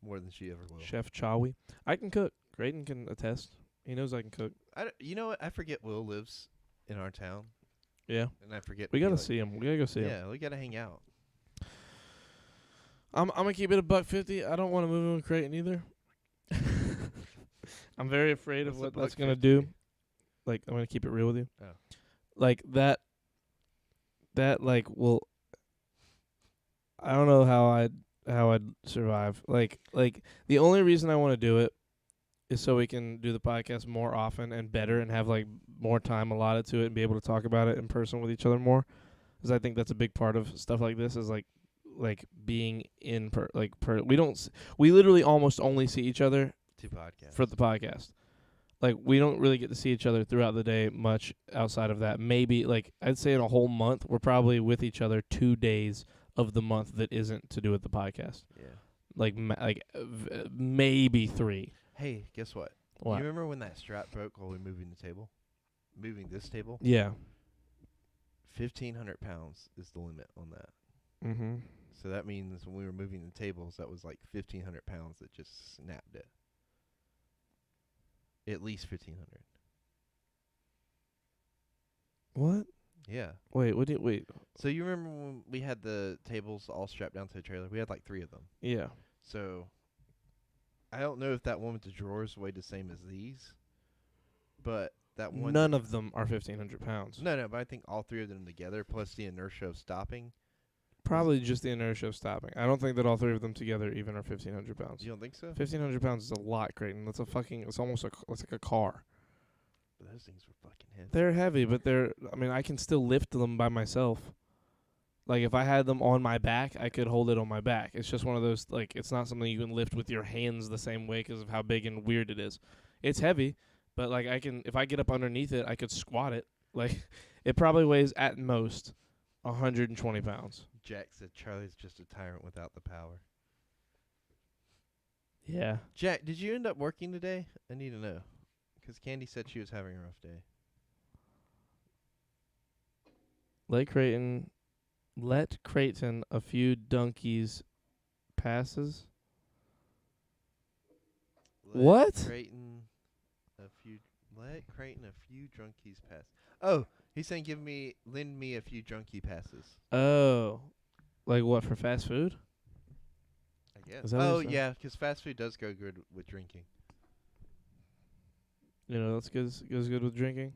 more than she ever will. Chef Chawi. I can cook. Creighton can attest. He knows I can cook. You know what? I forget Will lives in our town, Yeah. and I forget. We to be gotta like- see him. We gotta go see him. Yeah, we gotta hang out. I'm gonna keep it $150. I don't want to move in with Creighton either. I'm very afraid of What's what that's $150? gonna do. Like I'm gonna keep it real with you. Oh. Like that like will. I don't know how I'd survive. Like the only reason I want to do it is so we can do the podcast more often and better and have like more time allotted to it and be able to talk about it in person with each other more. Because I think that's a big part of stuff like this is like being in we literally almost only see each other 2 podcasts. for the podcast. Like we don't really get to see each other throughout the day much outside of that. Maybe like I'd say in a whole month we're probably with each other 2 days of the month that isn't to do with the podcast. Yeah. Like maybe 3. Hey, guess what? What? You remember when that strap broke while we were moving the table? Moving this table? Yeah. 1,500 pounds is the limit on that. Mm-hmm. So that means when we were moving the tables, that was like 1,500 pounds that just snapped it. At least 1,500. What? Yeah. Wait. So you remember when we had the tables all strapped down to the trailer? We had like 3 of them. Yeah. So I don't know if that one with the drawers weighed the same as these, but that one. None of them are 1,500 pounds. No, but I think all 3 of them together, plus the inertia of stopping. Probably just the inertia of stopping. I don't think that all 3 of them together even are 1,500 pounds. You don't think so? 1,500 pounds is a lot, Creighton. That's it's almost it's like a car. But those things were fucking heavy. They're heavy, but I can still lift them by myself. Like, if I had them on my back, I could hold it on my back. It's just one of those, like, it's not something you can lift with your hands the same way because of how big and weird it is. It's heavy, but, like, if I get up underneath it, I could squat it. Like, it probably weighs at most 120 pounds. Jack said Charlie's just a tyrant without the power. Yeah. Jack, did you end up working today? I need to know. Because Candy said she was having a rough day. Let Creighton a few donkeys passes. What? Let Creighton a few drunkies pass. Oh, he's saying lend me a few drunkie passes. Oh. Like what, for fast food? I guess. Is that what Oh, he's saying? yeah, because fast food does go good with drinking. You know, that's goes good with drinking.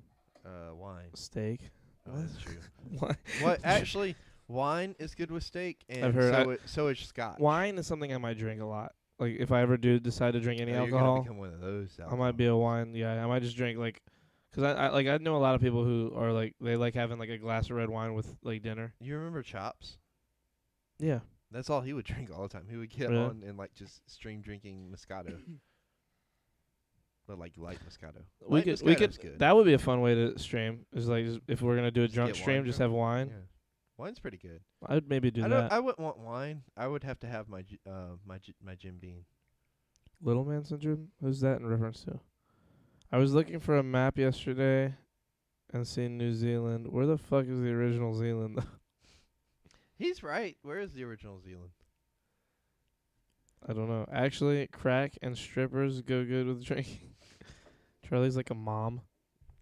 Wine. Steak. Oh, that's true. What? What? Actually, wine is good with steak, and I've heard so is scotch. Wine is something I might drink a lot. Like if I ever do decide to drink any Oh, you're gonna alcohol, become one of those. I might be a wine. Yeah, I might just drink like, cause I know a lot of people who are like they like having like a glass of red wine with like dinner. You remember Chops? Yeah. That's all he would drink all the time. He would get Really? on and like just stream drinking Moscato. But like light Moscato. We Light could Moscato's good. that would be a fun way to stream. Is like if we're gonna do a Just drunk get stream, wine just drunk. have wine. Yeah. Wine's pretty good. I'd maybe do I that. wouldn't want wine. I would have to have my Jim Beam. Little man syndrome? Who's that in reference to? I was looking for a map yesterday and seen New Zealand. Where the fuck is the original Zealand? He's right. Where is the original Zealand? I don't know. Actually, crack and strippers go good with drinking. Charlie's like a mom.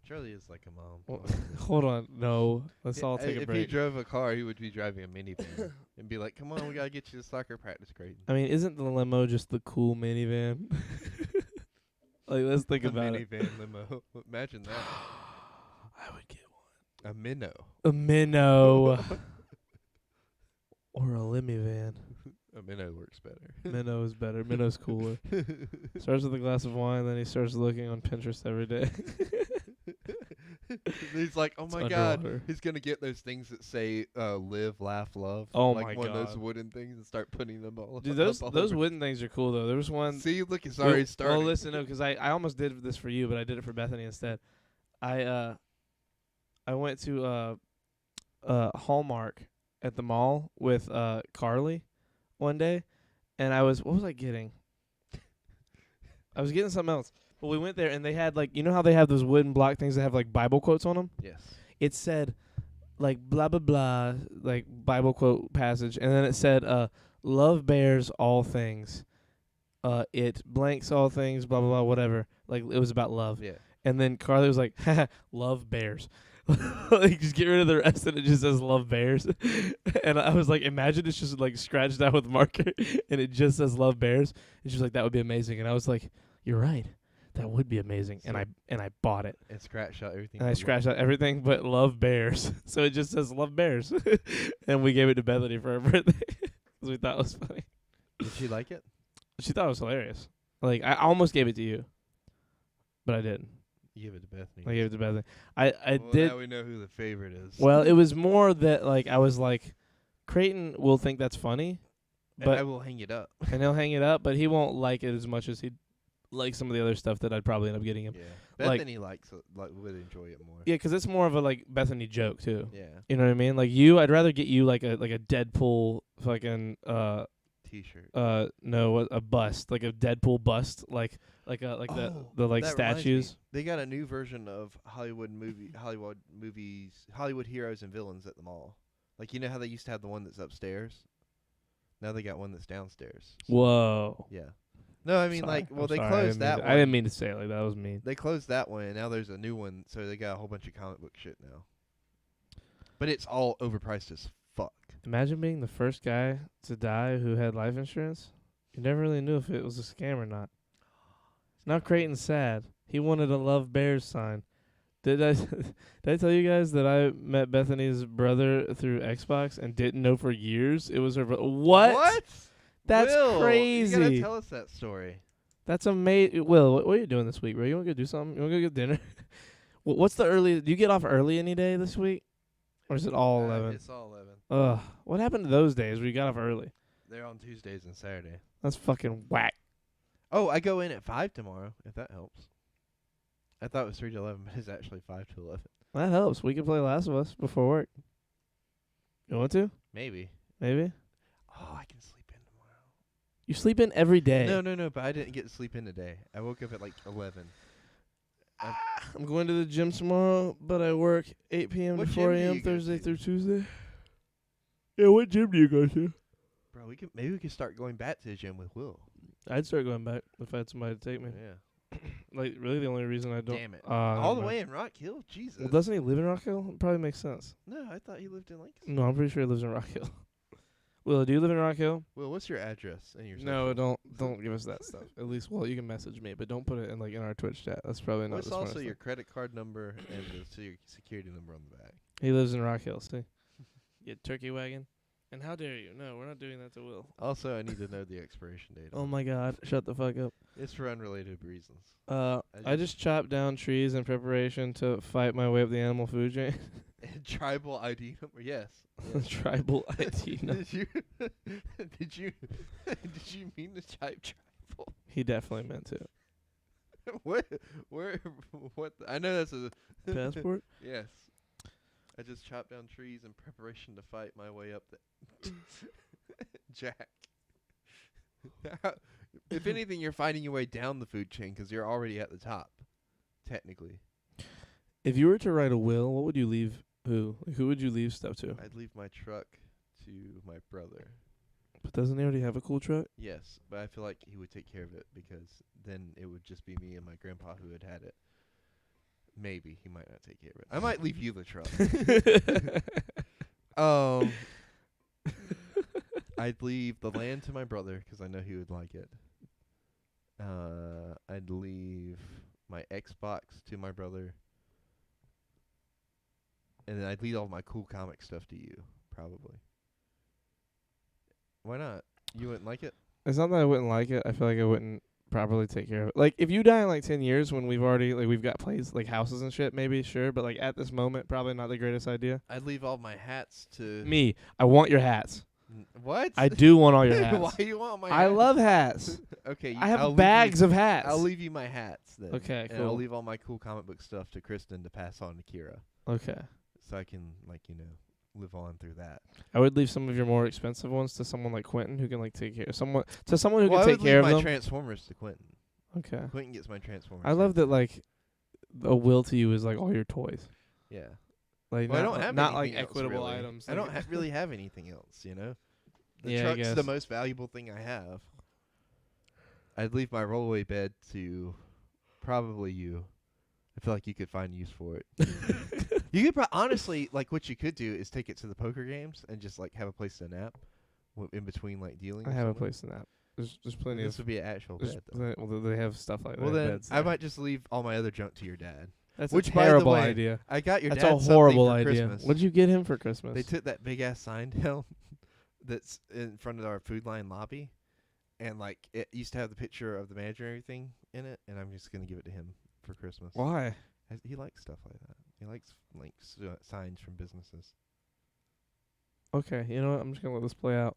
Charlie is like a mom. Well, hold on. No. Let's all take a If he break. drove a car, he would be driving a minivan and be like, "Come on, we gotta get you to soccer practice, Creighton." I mean, isn't the limo just the cool minivan? Like, let's think A about it. minivan limo. Imagine that. I would get A minnow. a minnow. Or a limivan. A minnow works better. Minnow is better. Minnow's cooler. Starts with a glass of wine, then he starts looking on Pinterest every day. He's like, oh It's my god, underwater. he's gonna get those things that say live, laugh, love. Oh like my one of those God. wooden things and start putting them all. Dude, up those all those over. wooden things are cool though. There was one. See, look, it's already starting. Well, listen, no, because I almost did this for you, but I did it for Bethany instead. I went to Hallmark at the mall with Carly one day, and what was I getting? I was getting something else. But we went there and they had like, you know how they have those wooden block things that have like Bible quotes on them? Yes. It said like blah blah blah, like Bible quote passage, and then it said love bears all things. It blanks all things, blah blah blah, whatever. Like it was about love. Yeah. And then Carly was like, haha, love bears. Like just get rid of the rest and it just says love bears. And I was like, imagine it's just like scratched out with marker and it just says love bears. And she was like, that would be amazing. And I was like, you're right. That would be amazing. So- And I bought it. And scratch out everything. And I but scratched out everything but love bears. So it just says love bears. And we gave it to Bethany for her birthday. Because we thought it was funny. Did she like it? She thought it was hilarious. Like I almost gave it to you. But I didn't. You give it to Bethany. I gave it to Bethany. I well, did. Now we know who the favorite is. Well, it was more that like I was like, Creighton will think that's funny, and but I will hang it up. and he'll hang it up, but he won't like it as much as he'd like some of the other stuff that I'd probably end up getting him. Yeah. Like- Bethany would enjoy it more. Yeah, 'cause it's more of a like Bethany joke too. Yeah. You know what I mean? Like you, I'd rather get you like a Deadpool fucking T-shirt. a bust, like a Deadpool bust, like the like that statues. reminds me, They got a new version of Hollywood movies, Hollywood heroes and villains at the mall. Like you know how they used to have the one that's upstairs? Now they got one that's downstairs. Whoa. Yeah. No, I mean Sorry. like, well, I'm they sorry, closed that one. I didn't mean to say it like that. Was mean. They closed that one, and now there's a new one, so they got a whole bunch of comic book shit now. But it's all overpriced as fuck. Imagine being the first guy to die who had life insurance. You never really knew if it was a scam or not. Now Creighton's sad. He wanted a Love Bears sign. Did I tell you guys that I met Bethany's brother through Xbox and didn't know for years it was her brother? What? That's Will, crazy. You gotta tell us that story. That's amazing. Will, what are you doing this week, bro? You want to go do something? You want to go get dinner? What's the early? Do you get off early any day this week? Or is it all 11? It's all 11. Ugh. What happened to those days where you got off early? They're on Tuesdays and Saturday. That's fucking whack. Oh, I go in at 5 tomorrow, if that helps. I thought it was 3 to 11, but it's actually 5 to 11. That helps. We can play Last of Us before work. You want to? Maybe. Maybe. Oh, I can sleep in tomorrow. You sleep in every day. No. But I didn't get to sleep in today. I woke up at like 11. I'm going to the gym tomorrow, but I work 8 p.m. What to gym 4 do you a.m. go Thursday to? through Tuesday. Yeah, what gym do you go to? Bro, maybe we could start going back to the gym with Will. I'd start going back if I had somebody to take me. Yeah. Like, really, the only reason I don't. Damn it. All All the way in Rock Hill? Jesus. Well, doesn't he live in Rock Hill? It probably makes sense. No, I thought he lived in Lancaster. No, I'm pretty sure he lives in Rock Hill. Will, do you live in Rock Hill? Will, what's your address and your No, social? don't give us that stuff. At least, well, you can message me, but don't put it in like in our Twitch chat. That's probably not What's the smartest also thing. your credit card number and your security number on the back? He lives in Rock Hill. See, you turkey wagon. And how dare you? No, we're not doing that to Will. Also, I need to know the expiration date. Oh on my God! Shut the fuck up. it. It's for unrelated reasons. I just chopped down trees in preparation to fight my way up the animal food chain. Tribal ID number, yes. Tribal ID. No. Did you did you mean to type tribal? He definitely meant to. What I know that's a Passport? yes. I just chopped down trees in preparation to fight my way up the Jack. If anything, you're fighting your way down the food chain because you're already at the top, technically. If you were to write a will, what would you leave? Who? Like, who would you leave stuff to? I'd leave my truck to my brother. But doesn't he already have a cool truck? Yes, but I feel like he would take care of it because then it would just be me and my grandpa who had it. Maybe he might not take care of it. I might leave you the truck. I'd leave the land to my brother because I know he would like it. I'd leave my Xbox to my brother. And then I'd leave all my cool comic stuff to you, probably. Why not? You wouldn't like it? It's not that I wouldn't like it. I feel like I wouldn't properly take care of it. Like, if you die in like 10 years when we've already, like, we've got places, like houses and shit, maybe, sure. But, like, at this moment, probably not the greatest idea. I'd leave all my hats to... Me, I want your hats. What? I do want all your hats. Why do you want my I hats? love hats. Okay, I I'll have leave bags you, of hats. I'll leave you my hats then. Okay, and I'll cool. leave all my cool comic book stuff to Kristen to pass on to Kira, Okay. so I can, like, live on through that. I would leave some of your more expensive ones to someone like Quentin who can, like, take care of someone. To someone who Well, I can would take care of leave my them. Transformers to Quentin. Okay. Quentin gets my Transformers. I love that, like, a will to you is like all your toys. Yeah. Like, Well, I not, don't have not like anything else, equitable really. items. I like- don't really have anything else, The Yeah, I truck's the guess. most valuable thing I have. I'd leave my rollaway bed to probably you. I feel like you could find use for it. You could honestly, like, what you could do is take it to the poker games and just, like, have a place to nap in between, like, dealing. I or have a something. place to nap. There's plenty This of. would be an actual there's bed, though. well, they have stuff like Well, that. then beds I there. might just leave all my other junk to your dad. That's which, a by the terrible way, idea. I got your That's dad a horrible something for idea. Christmas. What'd you get him for Christmas? They took that big ass sign down that's in front of our Food Line lobby, and, like, it used to have the picture of the manager and everything in it, and I'm just gonna give it to him for Christmas. Why? He likes stuff like that. He likes, like, signs from businesses. Okay, you know what? I'm just gonna let this play out.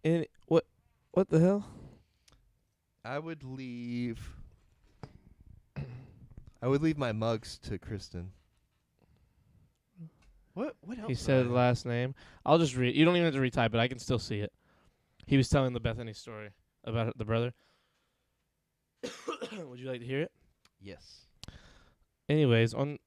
And what the hell? I would leave my mugs to Kristen. What else? He would said I- last name. I'll just read. You don't even have to retype it. I can still see it. He was telling the Bethany story about the brother. Would you like to hear it? Yes. Anyways, on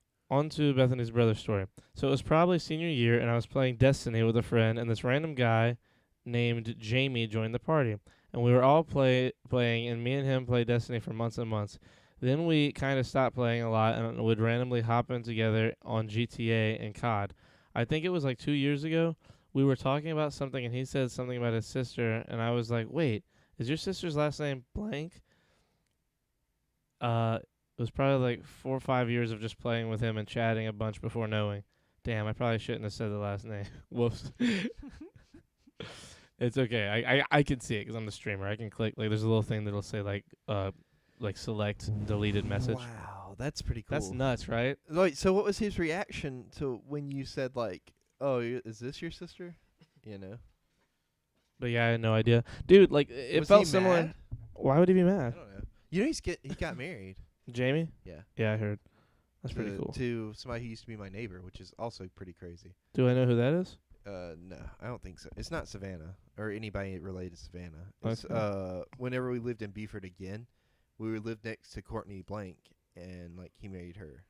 to Bethany's brother story. So it was probably senior year, and I was playing Destiny with a friend, and this random guy named Jamie joined the party. And we were all playing, and me and him played Destiny for months and months. Then we kind of stopped playing a lot and would randomly hop in together on GTA and COD. I think it was like 2 years ago. We were talking about something, and he said something about his sister, and I was like, wait, is your sister's last name blank? It was probably like 4 or 5 years of just playing with him and chatting a bunch before knowing. Damn, I probably shouldn't have said the last name. Whoops. It's okay. I can see it because I'm the streamer. I can click. Like, there's a little thing that'll say, like select deleted message. Wow, that's pretty cool. That's nuts, right? Like, so what was his reaction to when you said, like, "Oh, is this your sister?" But yeah, I had no idea. Dude, like, it Was felt he similar. mad? Why would he be I mad? don't know. He got married. Jamie? Yeah. Yeah, I heard. That's pretty cool. To somebody who used to be my neighbor, which is also pretty crazy. Do I know who that is? No, I don't think so. It's not Savannah or anybody related to Savannah. It's, Okay. whenever we lived in Beaufort again, we lived next to Courtney Blank, and like he married her.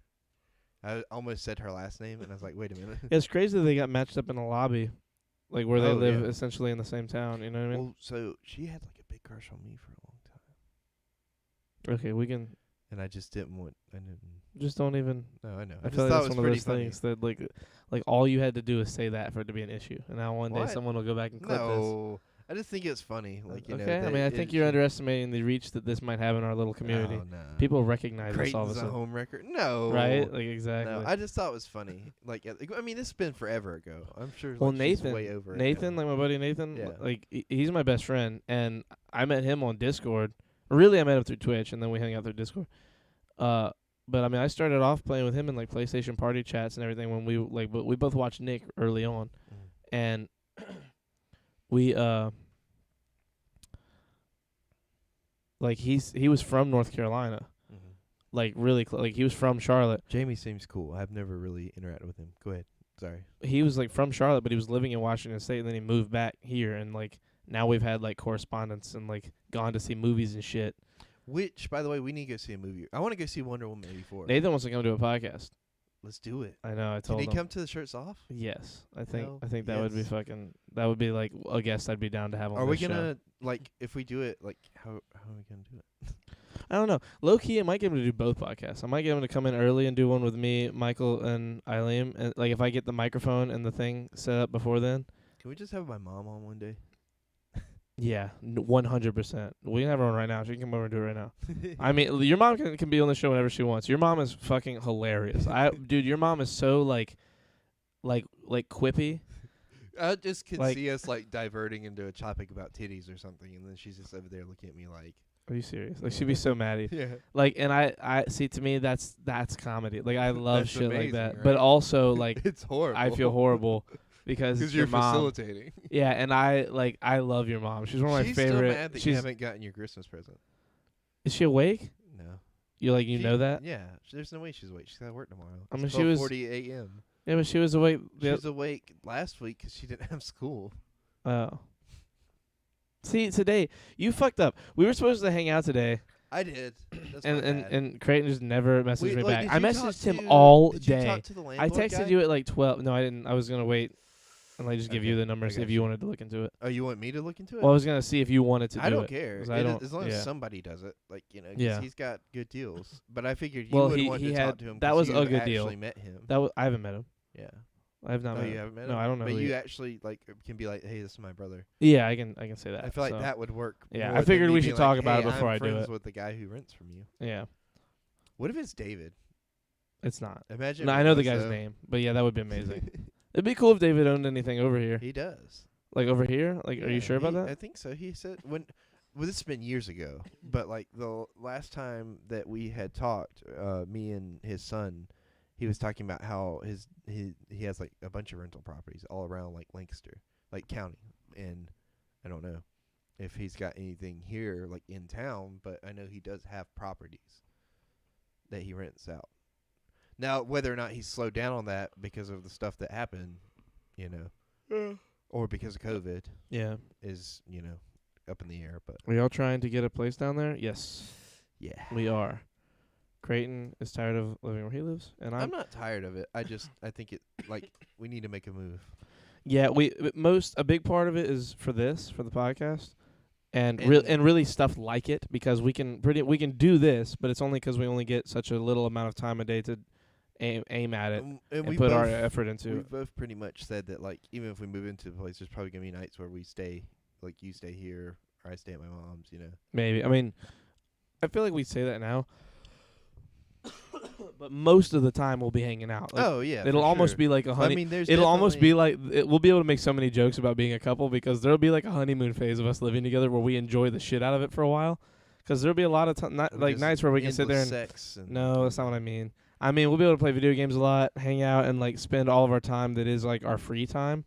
I almost said her last name, and I was like, wait a minute. It's crazy they got matched up in a lobby, like where they Oh, live yeah. essentially in the same town. You know what I mean? Well, so she had like a big crush on me for a long time, Okay, we can and I just didn't want. I didn't. just don't even. No, I know. I I just feel like thought that's it was one of pretty those funny. things that like all you had to do is say that for it to be an issue, and now one day What? someone will go back and clip this. No, I just think it's funny. Like you know. Okay, I that mean, I think you're underestimating the reach that this might have in our little community. Oh, no. People recognize this all of a Creighton's a sudden, home record. No, right? Like exactly. No, I just thought it was funny. Like, I mean, this has been forever ago. I'm sure. Well, like, she's Nathan, way over it Nathan, now. like my buddy Nathan, Yeah. like he's my best friend, and I met him on Discord. Really, I met him through Twitch, and then we hung out through Discord. But I mean, I started off playing with him in like PlayStation party chats and everything when we like, but we both watched Nick early on, and we like he was from North Carolina, like really like he was from Charlotte. Jamie seems cool. I've never really interacted with him. Go ahead. Sorry. He was like from Charlotte, but he was living in Washington State, and then he moved back here, and like now we've had like correspondence and like gone to see movies and shit. Which, by the way, we need to go see a movie. I want to go see Wonder Woman 84. Nathan wants to come to a podcast. Let's do it. I know. I Can told he him. come to the Shirts Off? Yes, I think Hell that would be yes. fucking. That would be like a guest I'd be down to have on. Are we this show. gonna like if we do it? Like how are we gonna do it? I don't know. Low key, I might get him to do both podcasts. I might get him to come in early and do one with me, Michael, and Eileen. And like if I get the microphone and the thing set up before then. Can we just have my mom on one day? Yeah, 100%. We can have her on right now. She can come over and do it right now. I mean, your mom can be on the show whenever she wants. Your mom is fucking hilarious. Dude, your mom is so like quippy. I just could Like- see us like diverting into a topic about titties or something, and then she's just over there looking at me like, Are you serious? Like she'd be so mad at you. yeah. Like, and I see, to me that's comedy. Like I love That's shit like amazing, that. right? But also like It's horrible. I feel horrible because it's you're your mom. facilitating. Yeah, and I love your mom. She's one of my She's favorite. still mad that you She's haven't gotten your Christmas present. is she awake? No. You She- know that? Yeah. There's no way she's awake. She's got to work tomorrow. I It's mean, she was- 12:40 a.m. Yeah, but she was awake. She was awake last week 'cause she didn't have school. Oh. See, today you fucked up. We were supposed to hang out today, I did. That's and my bad. and Creighton just never messaged Wait, me like, back. did I you talk messaged him to- all did you day. talk to the I landlord texted guy? you at like 12. No, I didn't. I was gonna wait and like just give Okay, you the number, I see if got you you. wanted to look into it. Oh, you want me to look into it? Well, I was gonna see if you wanted to. I do don't it, care. 'cause I don't. As long yeah. as somebody does it, like 'cause Yeah. he's got good deals. But I figured you Well, would he- want he to had- talk to him. that 'cause was you a good actually deal. met him. I haven't met him. Yeah. I have not No, met you him. haven't met him. No, I don't know. But who you he- actually like can be like, hey, this is my brother. Yeah, I can say that. I feel like so. that would work. Yeah, more I than figured me we being should talk like, about it hey, before I'm I do friends it. with the guy who rents from you. Yeah, What if it's David? it's not. Imagine. No, if I it know the was, guy's though. name, but yeah, that would be amazing. It'd be cool if David owned anything over here. He does. Like over here? Like, are you Yeah, sure about I that? think so. He said when. Well, this has been years ago, but like the last time that we had talked, me and his son, he was talking about how he has like a bunch of rental properties all around like Lancaster, like county, and I don't know if he's got anything here like in town, but I know he does have properties that he rents out. Now, whether or not he's slowed down on that because of the stuff that happened, or because of COVID, Yeah. is up in the air. But Are y'all trying to get a place down there? Yes, yeah, we are. Creighton is tired of living where he lives, and I'm not tired of it. I think it like we need to make a move. Yeah, a big part of it is for the podcast, and And- really stuff like it, because we can do this, but it's only because we only get such a little amount of time a day to aim at it and we put our both- effort into We've it. both pretty much said that like even if we move into the place, there's probably gonna be nights where we stay, like you stay here or I stay at my mom's. Maybe. I mean, I feel like we say that now, but most of the time we'll be hanging out. Like, Oh yeah, it'll for almost sure. be like a honey. I mean, there's It'll almost be definitely- like we'll be able to make so many jokes about being a couple, because there'll be like a honeymoon phase of us living together where we enjoy the shit out of it for a while. Because there'll be a lot of like just nights where we can sit there endless and sex and no, that's not what I mean. I mean, we'll be able to play video games a lot, hang out, and like spend all of our time that is like our free time,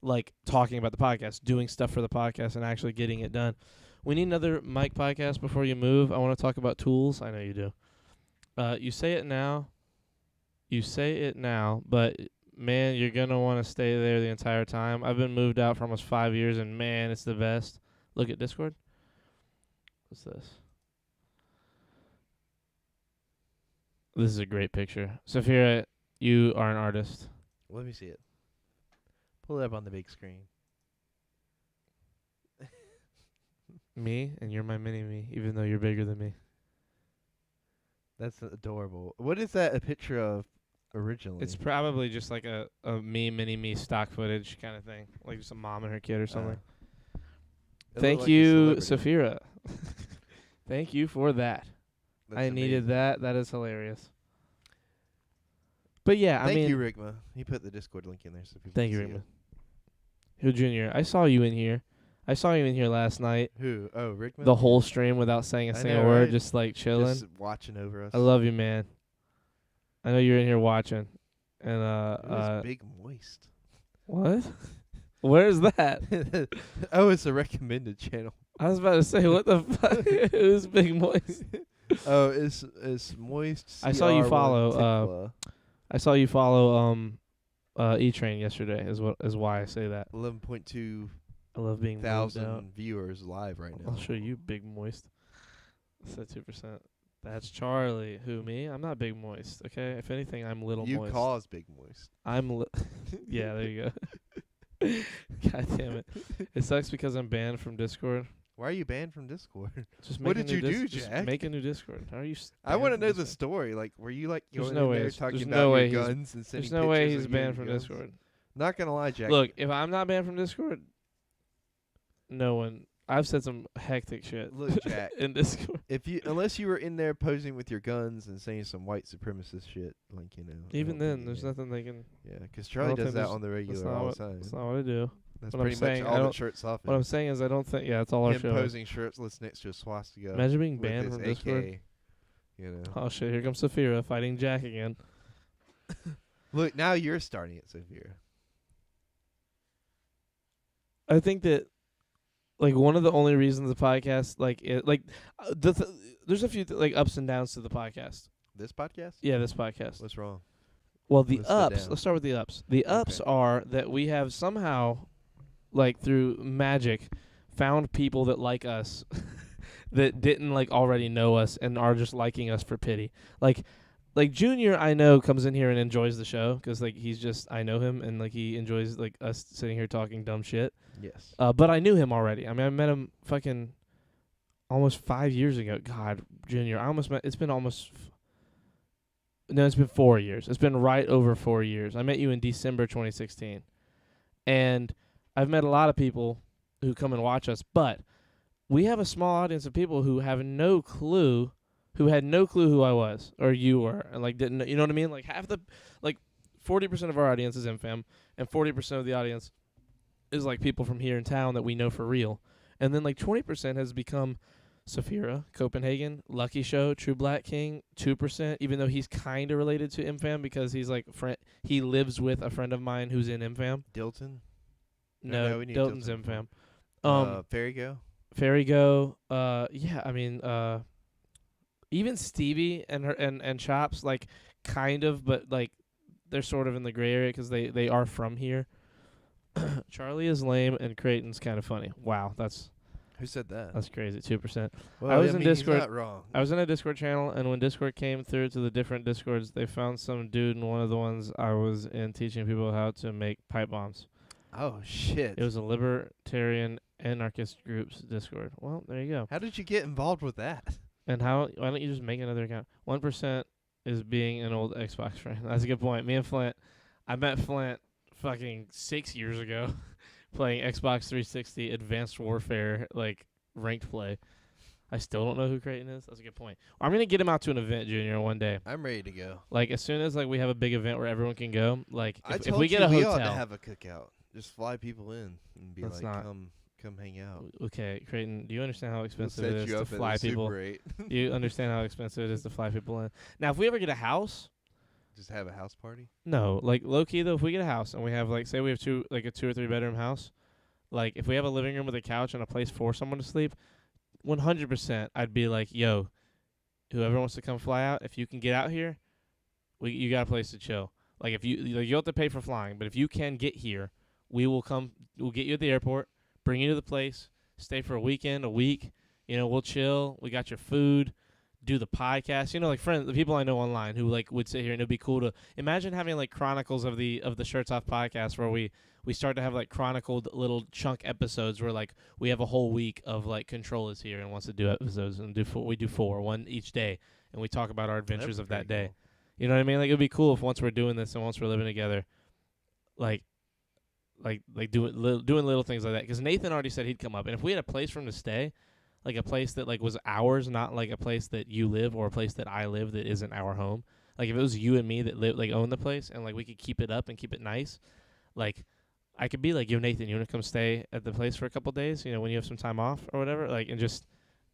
like talking about the podcast, doing stuff for the podcast, and actually getting it done. We need another mic podcast before you move. I want to talk about tools. I know you do. You say it now. You say it now, but man, you're gonna want to stay there the entire time. I've been moved out for almost 5 years, and man, it's the best. Look at Discord. What's this? This is a great picture. Saphira, you are an artist. Let me see it. Pull it up on the big screen. Me, and you're my mini-me, even though you're bigger than me. That's adorable. What is that a picture of originally? It's probably just like a me, mini-me stock footage kind of thing. Like just a mom and her kid or something. It Thank looked like a you, celebrity. Saphira. Thank you for that. That's I needed amazing. that. That is hilarious. But yeah, Thank I mean, you, Rigma. He put the Discord link in there so people thank can you, see Rigma. it. Who Junior? I saw you in here. I saw you in here last night. Who? Oh, Rigma. The whole stream without saying a I single know, word, right? just like chilling. Just watching over us. I love you, man. I know you're in here watching. And It was Big Moist. what? Where's that? Oh, it's a recommended channel. I was about to say, what the fuck? Who's Big Moist? Oh, it's Moist. I saw you CR1 follow, Tikva. I saw you follow E-Train yesterday. Is why I say that. 11.2 I love being moved out. thousand viewers live right now. I'll show you, Big Moist. Said 2%. That's Charlie. Who, me? I'm not Big Moist. Okay. If anything, I'm Little You Moist. caused Big Moist. I'm. Yeah, there you go. God damn it! It sucks because I'm banned from Discord. Why are you banned from Discord? Just What make a did new you do, just Jack? make a new Discord. How are you? I want to banned know from the Discord? story. Like, were you like There's going no in way there he's- talking there's about no way your he's- guns and sending There's no way pictures he's of you banned and from guns? Discord. Not gonna lie, Jack. Look, if I'm not banned from Discord, no one. I've said some hectic shit. Look, Jack. in Discord. If you, unless you were in there posing with your guns and saying some white supremacist shit, like I Even don't then, think there's you- nothing they can. Yeah, because Charlie don't does think that there's- on the That's regular not all what. the time. That's not what I do. That's what I'm pretty saying. much I all the don't- shirts off. What I'm saying is, I don't think. Yeah, that's all our him show. is. posing shirtless next to a swastika. Imagine being with banned his from AK, Discord. You know. Oh shit! Here comes Saphira fighting Jack again. Look, now you're starting it, Sophia. I think that, like, one of the only reasons the podcast, there's a few like ups and downs to the podcast. This podcast? Yeah, this podcast. What's wrong? Well, the What's the ups. down? Let's start with the ups. The ups are that we have somehow, like through magic, found people that like us, that didn't like already know us and are just liking us for pity. Like Junior, I know comes in here and enjoys the show because like he's just I know him and like he enjoys like us sitting here talking dumb shit. Yes. But I knew him already. I mean, I met him fucking almost 5 years ago. God, Junior, I almost met. It's been almost. No, it's been 4 years. It's been right over 4 years. I met you in December 2016, and I've met a lot of people who come and watch us. But we have a small audience of people who have no clue, who had no clue who I was or you were, and like didn't. You know what I mean? Like 40% of our audience is MFAM, and 40% of the audience is like people from here in town that we know for real. And then like 20% has become Saphira, Copenhagen, Lucky Show, True Black King, 2%, even though he's kind of related to MFAM because he's like he lives with a friend of mine who's in MFAM. Dilton? No, we need Dilton's Dilton. MFAM. Fairygo? Fairygo, yeah, I mean, even Stevie and her and Chops, like kind of, but like they're sort of in the gray area because they are from here. Charlie is lame and Creighton's kind of funny. Wow, that's Who said that? crazy. 2%. Well, I was in mean, Discord. He's not wrong. I was in a Discord channel, and when Discord came through to the different Discords, they found some dude in one of the ones I was in teaching people how to make pipe bombs. Oh, shit. It was a libertarian anarchist group's Discord. Well, there you go. How did you get involved with that? And why don't you just make another account? 1% is being an old Xbox friend. That's a good point. Me and Flint, I met Flint fucking 6 years ago playing Xbox 360 Advanced Warfare, like, ranked play. I still don't know who Creighton is. That's a good point. I'm going to get him out to an event, Junior, one day. I'm ready to go. Like, as soon as, like, we have a big event where everyone can go, like, I if told we you get a we ought to hotel. have a cookout. Just fly people in and be That's like, not- come hang out. Okay, Creighton, do you understand how We'll expensive set it is you to up at fly the people? Super 8. Do you understand how expensive it is to fly people in? Now, if we ever get a house, Just have a house party? no, like low key though, if we get a house and we have like, say we have a 2 or 3 bedroom house, like if we have a living room with a couch and a place for someone to sleep, 100% I'd be like, yo, whoever wants to come fly out, if you can get out here, You got a place to chill. Like if you have to pay for flying, but if you can get here, we will come. We'll get you at the airport, bring you to the place, stay for a weekend, a week. You know, we'll chill. We got your food. Do the podcast. You know, like friends, the people I know online who like would sit here and it'd be cool to imagine having like chronicles of the Shirts Off podcast where we start to have like chronicled little chunk episodes where like we have a whole week of like Control is here and wants to do episodes and we do one each day and we talk about our adventures of that day. You know what I mean? Like it'd be cool if once we're doing this and once we're living together, like doing little things like that. Because Nathan already said he'd come up, and if we had a place for him to stay. Like a place that like was ours, not like a place that you live or a place that I live that isn't our home. Like if it was you and me that own the place and like we could keep it up and keep it nice, like I could be like, yo Nathan, you wanna come stay at the place for a couple days? You know, when you have some time off or whatever, like and just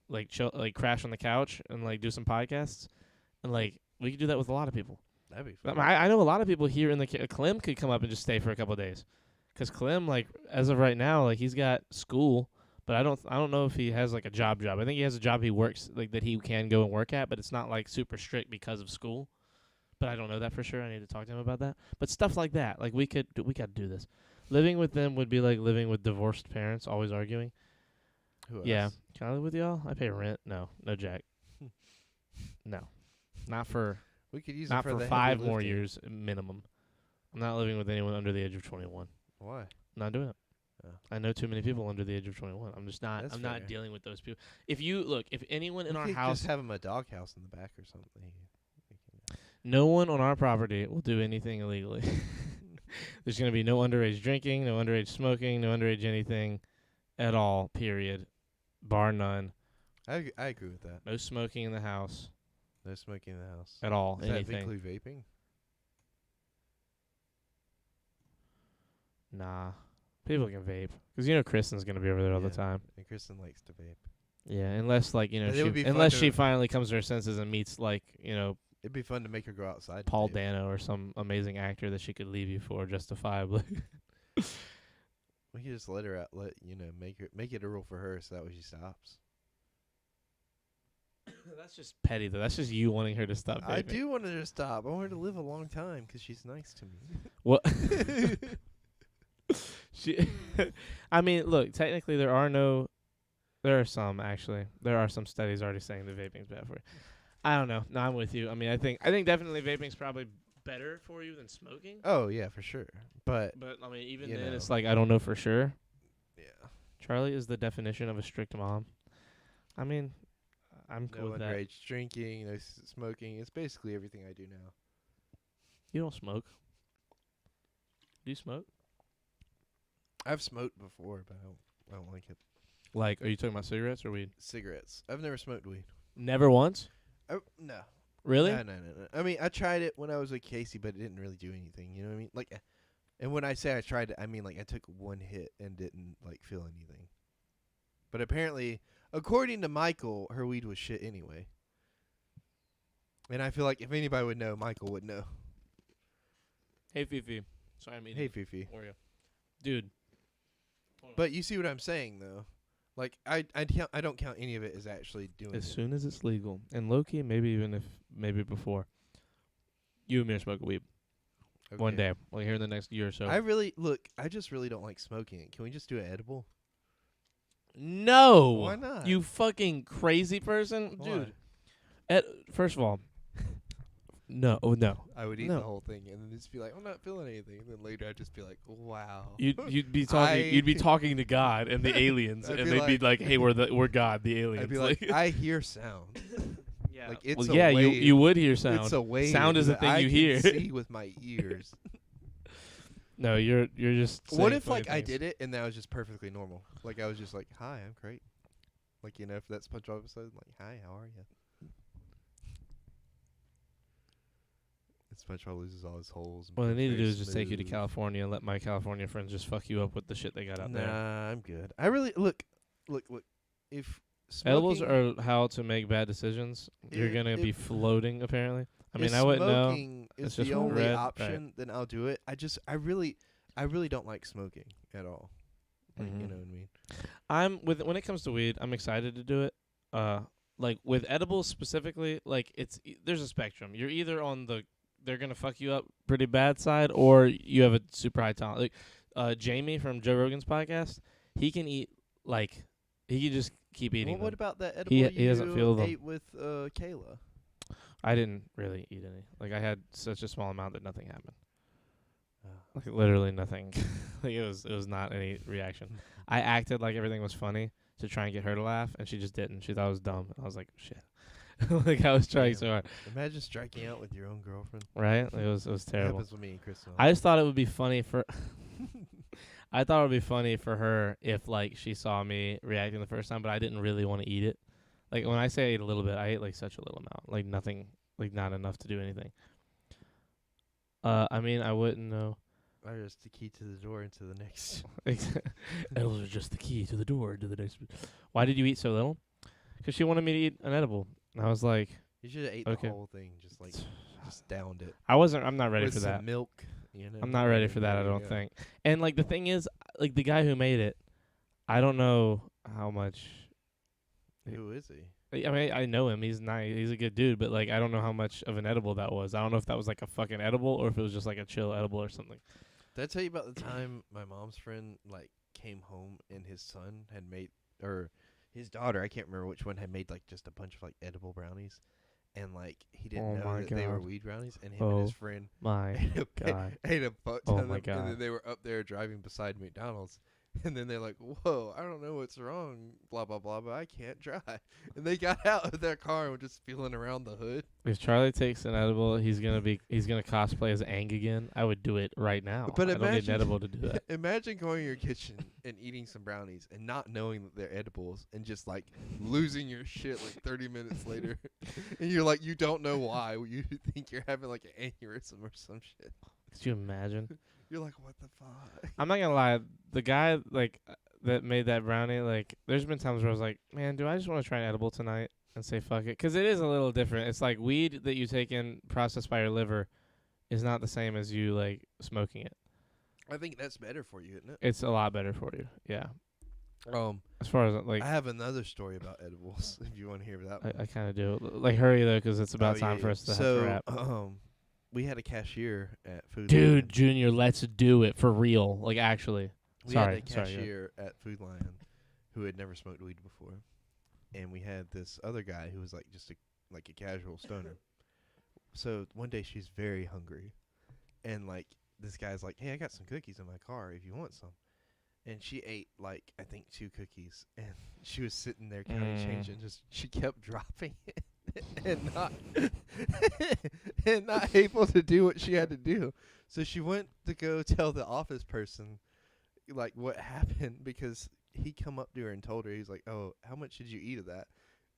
like chill, like crash on the couch and like do some podcasts, and like we could do that with a lot of people. That'd be fun. I know a lot of people here in the Clem could come up and just stay for a couple days, because Clem like as of right now like he's got school. But I don't know if he has like a job. I think he has a job he works like that he can go and work at, but it's not like super strict because of school. But I don't know that for sure. I need to talk to him about that. But stuff like that, like we got to do this. Living with them would be like living with divorced parents, always arguing. Who Yeah, else? can I live with y'all? I pay rent. No Jack. No, not for We could use not it for for the 5 heavy more lifting. years minimum. I'm not living with anyone under the age of 21. Why? I'm not doing it. Oh. I know too many people under the age of 21. I'm just not. That's I'm fair. not dealing with those people. If anyone in We our could house, just have him a doghouse in the back or something. no one on our property will do anything illegally. There's going to be no underage drinking, no underage smoking, no underage anything at all. Period. Bar none. I agree with that. No smoking in the house No smoking in the house. at all. Does that anything. include vaping? Nah. People can vape because you know Kristen's going to be over there all the Yeah. time. And Kristen likes to vape. Yeah, unless like you know, But it would be fun unless to- she finally comes to her senses and meets like you know It'd be fun to make her go outside. and Paul vape. Dano or some amazing actor that she could leave you for justifiably. We could just let her out. Make it a rule for her, so that way she stops. That's just petty though. That's just you wanting her to stop. I vaping. do want her to stop. I want her to live a long time because she's nice to me. What? She. I mean, look. Technically, there are some actually. There are some studies already saying that vaping's bad for you. I don't know. No, I'm with you. I mean, I think definitely vaping's probably better for you than smoking. Oh yeah, for sure. But But I mean, even You then, know. it's like I don't know for sure. yeah, Charlie is the definition of a strict mom. I mean, I'm cool no with that. underage drinking, no smoking. It's basically everything I do now. You don't smoke. Do you smoke? I've smoked before, but I don't like it. Like, are you talking about cigarettes or weed? Cigarettes. I've never smoked weed. Never once. No. Really? No. I mean, I tried it when I was with Casey, but it didn't really do anything. You know what I mean? Like, and when I say I tried it, I mean like I took one hit and didn't like feel anything. But apparently, according to Michael, her weed was shit anyway. And I feel like if anybody would know, Michael would know. Hey, Fifi. Sorry, I'm eating Hey, Fifi. Oreo. Dude. But you see what I'm saying, though. Like I don't count any of it as actually doing As it. soon as it's legal, and low-key, maybe before, you and me are smoking weed one Okay. day, like here in the next year or so. I just really don't like smoking it. Can we just do it edible? No. Why not? You fucking crazy person, Why? dude. First of all, no. I would eat No. the whole thing and then just be like, I'm not feeling anything. And then later I'd just be like, wow. You'd be talking. You'd be talking to God and the aliens, I'd and be they'd be like- like, "Hey, we're God, the aliens." I'd be like, I hear sound. yeah, like, it's well, a yeah, wave. you would hear sound. It's a wave. Sound is the that thing I you can hear. see with my ears. No, you're just. What saying if funny like I things. did it and that was just perfectly normal? Like I was just like, hi, I'm great. Like if that SpongeBob episode, like, hi, how are you? And SpongeBob loses all his holes. and What I becomes need to do very is just take you to smooth. California and let my California friends just fuck you up with the shit they got out Nah, there. I'm good. I really look. If Edibles smoking- are how to make bad decisions. You're If- gonna be if- floating apparently. I mean, if I wouldn't know. smoking It's is just the one only red, option, then I'll do it. I really don't like smoking at all. Like, you Mhm. know what I mean? When it comes to weed, I'm excited to do it. Like with edibles specifically, like there's a spectrum. You're either on the they're gonna fuck you up pretty bad side, or you have a super high tolerance. Like Jamie from Joe Rogan's podcast, he can eat like he can just keep eating. Well, what them. about that edible He doesn't feel you them. ate with Kayla? I didn't really eat any. Like I had such a small amount that nothing happened. Oh. Like literally nothing. Like it was not any reaction. I acted like everything was funny to try and get her to laugh, and she just didn't. She thought it was dumb. I was like, shit. Like I was trying so hard. Imagine striking out with your own girlfriend. Right? Like, it was That terrible. happens with me and Crystal. I just thought it would be funny for I thought it would be funny for her if like she saw me reacting the first time, but I didn't really want to eat it. Like when I say I ate a little bit, I ate like such a little amount. Like nothing, like not enough to do anything. I mean, I wouldn't know. Or just the key to the door into the next. Edibles are just the key to the door to the next. Why did you eat so little? Because she wanted me to eat an edible. And I was like, You should have ate Okay. the whole thing, just downed it. I'm not ready with for some that. milk. You know, I'm not ready for that, I there you don't go. think. And like the thing is, like the guy who made it, I don't know how much. Who is he? I mean, I know him. He's nice. He's a good dude. But like, I don't know how much of an edible that was. I don't know if that was like a fucking edible or if it was just like a chill edible or something. Did I tell you about the time my mom's friend like came home and his son had made, or his daughter, I can't remember which one, had made like just a bunch of like edible brownies, and like he didn't Oh know my that they were God. weed brownies, and him and his Oh friend My God. ate a bunch Oh of my them, and God. then they were up there driving beside McDonald's. And then they're like, whoa, I don't know what's wrong, blah, blah, blah, but I can't drive. And they got out of their car and were just feeling around the hood. If Charlie takes an edible, he's gonna cosplay as Aang again. I would do it right now. But I don't need an imagine- edible to do that. Imagine going in your kitchen and eating some brownies and not knowing that they're edibles and just like losing your shit like 30 minutes later. And you're like, you don't know why. You think you're having like an aneurysm or some shit. Could you imagine? You're like, what the fuck? I'm not gonna lie. The guy like that made that brownie, like, there's been times where I was like, man, do I just want to try an edible tonight and say fuck it? 'Cause it is a little different. It's like weed that you take in processed by your liver is not the same as you like smoking it. I think that's better for you, isn't it? It's a lot better for you. Yeah. As far as like I have another story about edibles if you want to hear that one. I kind of do. Like hurry though, 'cause it's about Oh, time yeah, for yeah. us to So, have to wrap. we had a cashier at Food Dude, Lion. Junior, let's do it for real. Like actually. We Sorry, had a sorry, yeah. cashier at Food Lion who had never smoked weed before, and we had this other guy who was like just a casual stoner. So one day she's very hungry, and like this guy's like, "Hey, I got some cookies in my car if you want some." And she ate like I think 2 cookies, and she was sitting there counting change, and just she kept dropping it and not and not able to do what she had to do. So she went to go tell the office person like what happened, because he come up to her and told her, he's like, "Oh, how much did you eat of that?"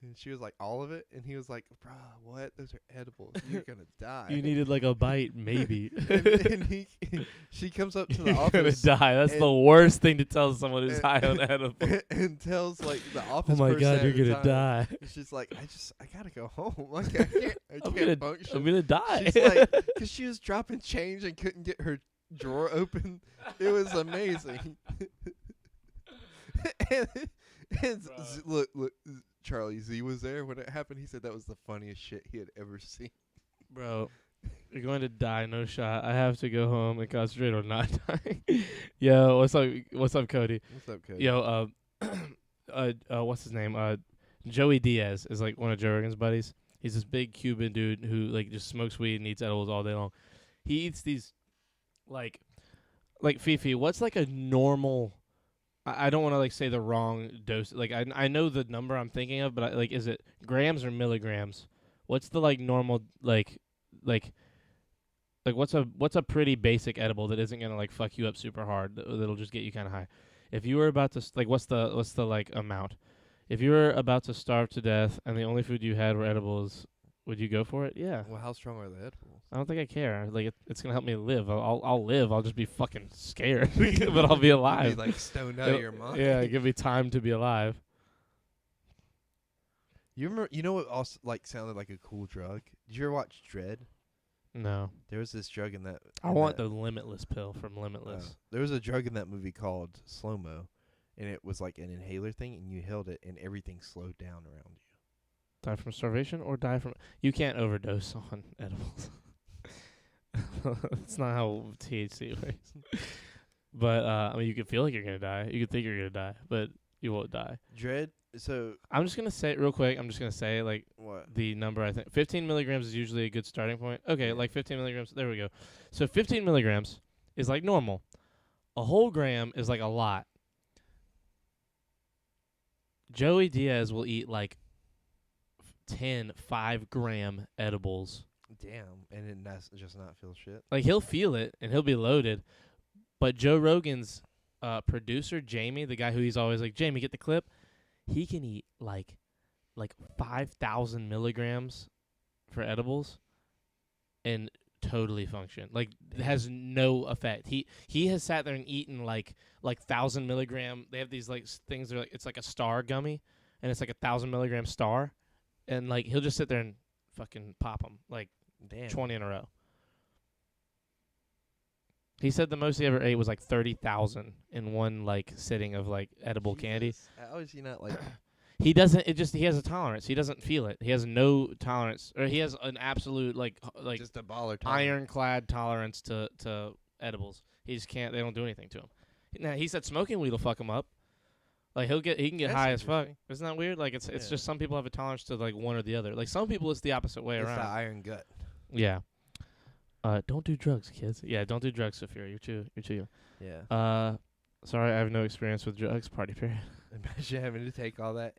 And she was like, "All of it." And he was like, "Bruh, what? Those are edibles. You're gonna die." You needed like a bite, maybe. and she comes up to the You're gonna office die. That's the and- worst thing to tell someone who's and- high on edible. and tells like the Oh office my person God, at you're the gonna time, die. It's just like, I gotta go home. Like I can't function. I'm gonna die. She's like, because she was dropping change and couldn't get her drawer open. It was amazing. and look, Charlie Z was there when it happened. He said that was the funniest shit he had ever seen. Bro, you're going to die, no shot. I have to go home and concentrate on not dying. Yo, what's up? What's up, Cody? What's up, Cody? Yo, what's his name? Joey Diaz is like one of Joe Rogan's buddies. He's this big Cuban dude who like just smokes weed and eats edibles all day long. He eats these like Fifi. What's like a normal? I don't want to like say the wrong dose. Like I know the number I'm thinking of, but like is it grams or milligrams? What's the like normal like what's a pretty basic edible that isn't gonna like fuck you up super hard? That'll just get you kind of high. If you were about to what's the like amount? If you were about to starve to death and the only food you had were edibles, would you go for it? Yeah. Well, how strong are the edibles? I don't think I care. Like it's gonna help me live. I'll live. I'll just be fucking scared, but I'll be alive. You'd be like stoned out of your mind. Yeah, give me time to be alive. You remember? You know what also like sounded like a cool drug? Did you ever watch Dread? No, There was this drug in that. I in want that- the Limitless pill from Limitless. There was a drug in that movie called Slow Mo, and it was like an inhaler thing, and you held it, and everything slowed down around you. Die from starvation or die from? You can't overdose on edibles. That's not how THC works. But I mean, you can feel like you're gonna die. You can think you're gonna die, but you won't die. Dread. So I'm just gonna say real quick. I'm just gonna say like what? the number. I think 15 milligrams is usually a good starting point. Okay, Yeah. like 15 milligrams. There we go. So 15 milligrams is like normal. A whole gram is like a lot. Joey Diaz will eat like 10 5-gram edibles. Damn. And then that's just not feel shit. Like he'll feel it and he'll be loaded. But Joe Rogan's producer, Jamie, the guy who he's always like, Jamie, get the clip. He can eat like 5,000 milligrams for edibles and totally function. Like it has no effect. He has sat there and eaten like 1,000 milligram. They have these like things that are like, it's like a star gummy, and it's like 1,000 milligram star, and like he'll just sit there and fucking pop them like Damn. 20 in a row. He said the most he ever ate was like 30,000 in one like sitting of like edible candy. Jesus. How is he not like? He doesn't. He has a tolerance. He doesn't feel it. He has no tolerance, or he has an absolute like just a baller? ironclad tolerance to edibles. He just can't. They don't do anything to him. Now he said smoking weed will fuck him up. Like he can get That's high as fuck. interesting. Isn't that weird? Like it's Yeah. just some people have a tolerance to like one or the other. Like some people it's the opposite way It's the around. iron gut. Yeah. Don't do drugs, kids. Yeah, don't do drugs, Sophia. You're too young. Yeah. Sorry, I have no experience with drugs. Party period. Imagine having to take all that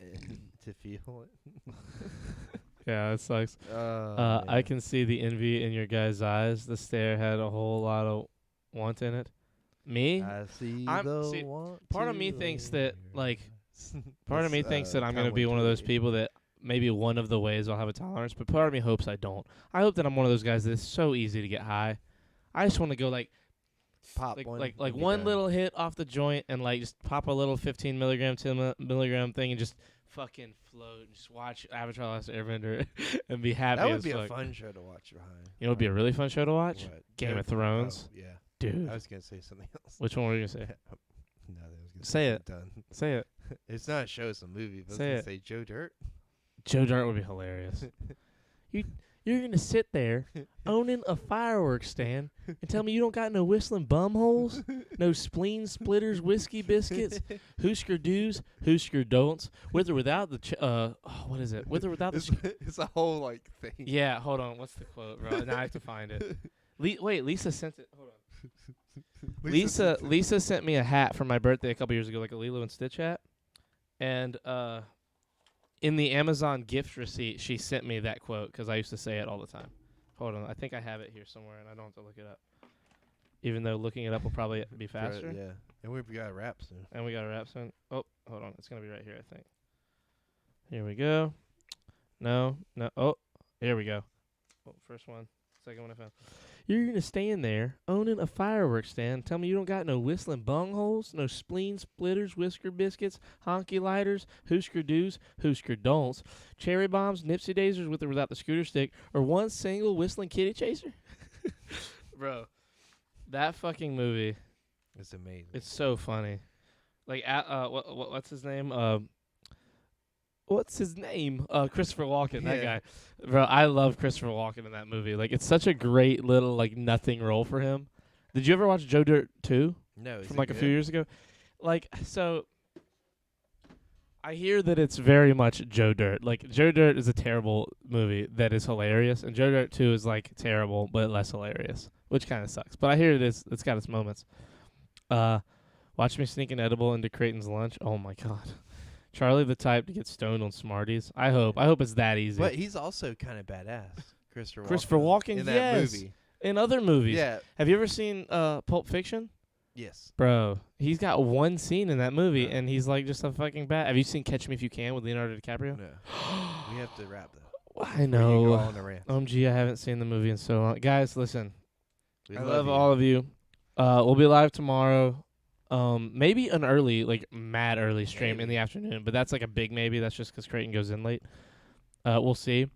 to feel it. Yeah, it sucks. Oh, I can see the envy in your guys' eyes. The stare had a whole lot of want in it. Me? I see I'm- the see, want part of to me thinks in that, your like, eyes. Part of me That's, thinks that I'm going to Conway be one of those Twitty. people that maybe one of the ways I'll have a tolerance, but part of me hopes I don't. I hope that I'm one of those guys that it's so easy to get high. I just want to go Pop like one. like and be one done. little hit off the joint and like just pop a little 15 milligram, 10 milligram thing and just fucking float and just watch Avatar: Last Airbender and be happy That would as be fuck. a fun show to watch behind. You know, it'd be a really fun show to watch. What? Game of Thrones. Oh, yeah. Dude, I was gonna say something else. which one were you gonna say? No, I was gonna Say it. Done. Say it. It's not a show, it's a movie. But Say I it. was gonna say Joe Dirt. Joe Dirt would be hilarious. You're gonna sit there owning a fireworks stand and tell me you don't got no whistling bum holes, no spleen splitters, whiskey biscuits, Hoosker do's, Hoosker don'ts, with or without the what is it? With or without It's, the it's a whole like thing. yeah. Hold on, what's the quote, bro? Now I have to find it. Wait, Lisa sent it. Hold on. Lisa sent me a hat for my birthday a couple years ago, like a Lilo and Stitch hat, and in the Amazon gift receipt, she sent me that quote because I used to say it all the time. Hold on, I think I have it here somewhere, and I don't have to look it up. Even though looking it up will probably be faster. Yeah. And we've got to wrap soon. And we got a wrap soon. Oh, hold on, it's gonna be right here, I think. Here we go. No. Oh, here we go. Oh, first one, second one I found. You're gonna stand there owning a fireworks stand. Tell me you don't got no whistling bung holes, no spleen splitters, whisker biscuits, honky lighters, Hoosker do's, Hoosker don'ts, cherry bombs, Nipsey daisers with or without the scooter stick, or one single whistling kitty chaser. Bro, that fucking movie, It's amazing. it's so funny. Like, what's his name? What's his name? Christopher Walken, that Yeah. guy. Bro, I love Christopher Walken in that movie. Like, it's such a great little, like, nothing role for him. Did you ever watch Joe Dirt 2 No, is from, it like, a few good? years ago? Like, so, I hear that it's very much Joe Dirt. Like, Joe Dirt is a terrible movie that is hilarious, and Joe Dirt 2 is, like, terrible but less hilarious, which kind of sucks. But I hear it's got its moments. Watch me sneak an edible into Creighton's lunch. Oh, my God. Charlie the type to get stoned on Smarties. I hope it's that easy. But he's also kind of badass. Christopher Walken, in that yes. movie. In other movies. Yeah. Have you ever seen Pulp Fiction? Yes. Bro, he's got one scene in that movie, Yeah. and he's like just a fucking bad. Have you seen Catch Me If You Can with Leonardo DiCaprio? No. We have to wrap though. I You go know. on a rant. OMG, I haven't seen the movie in so long. Guys, listen. We I love love you. all of you. We'll be live tomorrow. Maybe an early, like mad early stream in the afternoon, but that's like a big maybe. That's just 'cause Creighton goes in late. We'll see.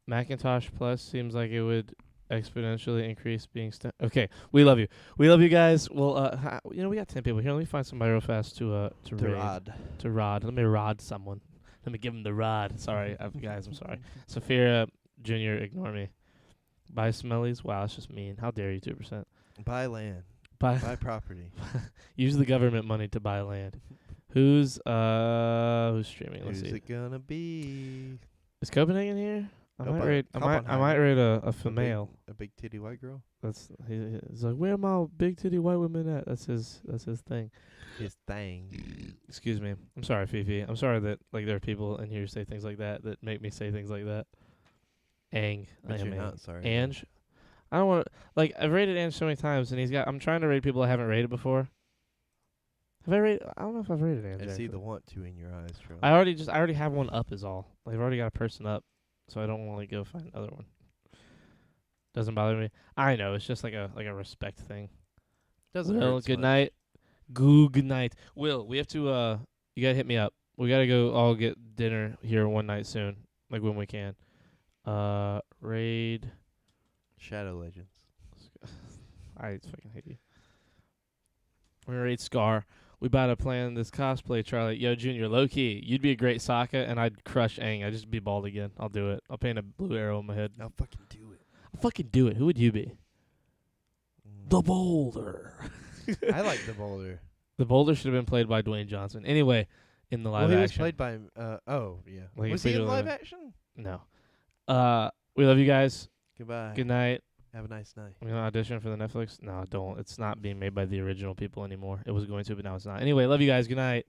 Macintosh Plus seems like it would exponentially increase being okay, we love you. We love you guys. Well, we got 10 people here. Let me find somebody real fast to raid. Rod. To rod. Let me rod someone. Let me give him the rod. Sorry, guys. I'm sorry. Sophia Jr., ignore me. Buy Smellies? Wow, that's just mean. How dare you, 2%? Buy land. Buy Buy property. use the government money to buy land. Who's streaming? Let's Who's see. it gonna be? Is Copenhagen here? I might Copenhagen. rate. I might rate a female. A big titty white girl. That's he's like, where are my big titty white women at? That's his thing. His thing. Excuse me. I'm sorry, Fifi. I'm sorry that like there are people in here who say things like that make me say things like that. Ang. But I am you're Ang. not sorry. Ange. I don't want like I've rated Ange so many times, and I'm trying to rate people I haven't rated before. Have I rated? I don't know if I've rated Ange. I see actually. the want to in your eyes, Charlie. I already have one up is all. Like, I've already got a person up, so I don't want to go find another one. Doesn't bother me. I know it's just like a respect thing. Doesn't Will, hurt so good much. night. Good night. Will, we have to you gotta hit me up. We gotta go all get dinner here one night soon, like when we can. Raid. Shadow Legends. I fucking hate you. We're gonna raid Scar. We about to plan this cosplay, Charlie. Yo, Junior, low key, you'd be a great Sokka, and I'd crush Aang. I'd just be bald again. I'll do it. I'll paint a blue arrow on my head. I'll fucking do it. I'll fucking do it. Who would you be? The Boulder. I like the boulder. The Boulder should have been played by Dwayne Johnson. Anyway, in the live Well, he was action. played by. Oh yeah. Like, Was if we he in do live live- action? No. We love you guys. Goodbye. Good night. Have a nice night. I'm gonna audition for the Netflix. No, don't. It's not being made by the original people anymore. It was going to, but now it's not. Anyway, love you guys. Good night.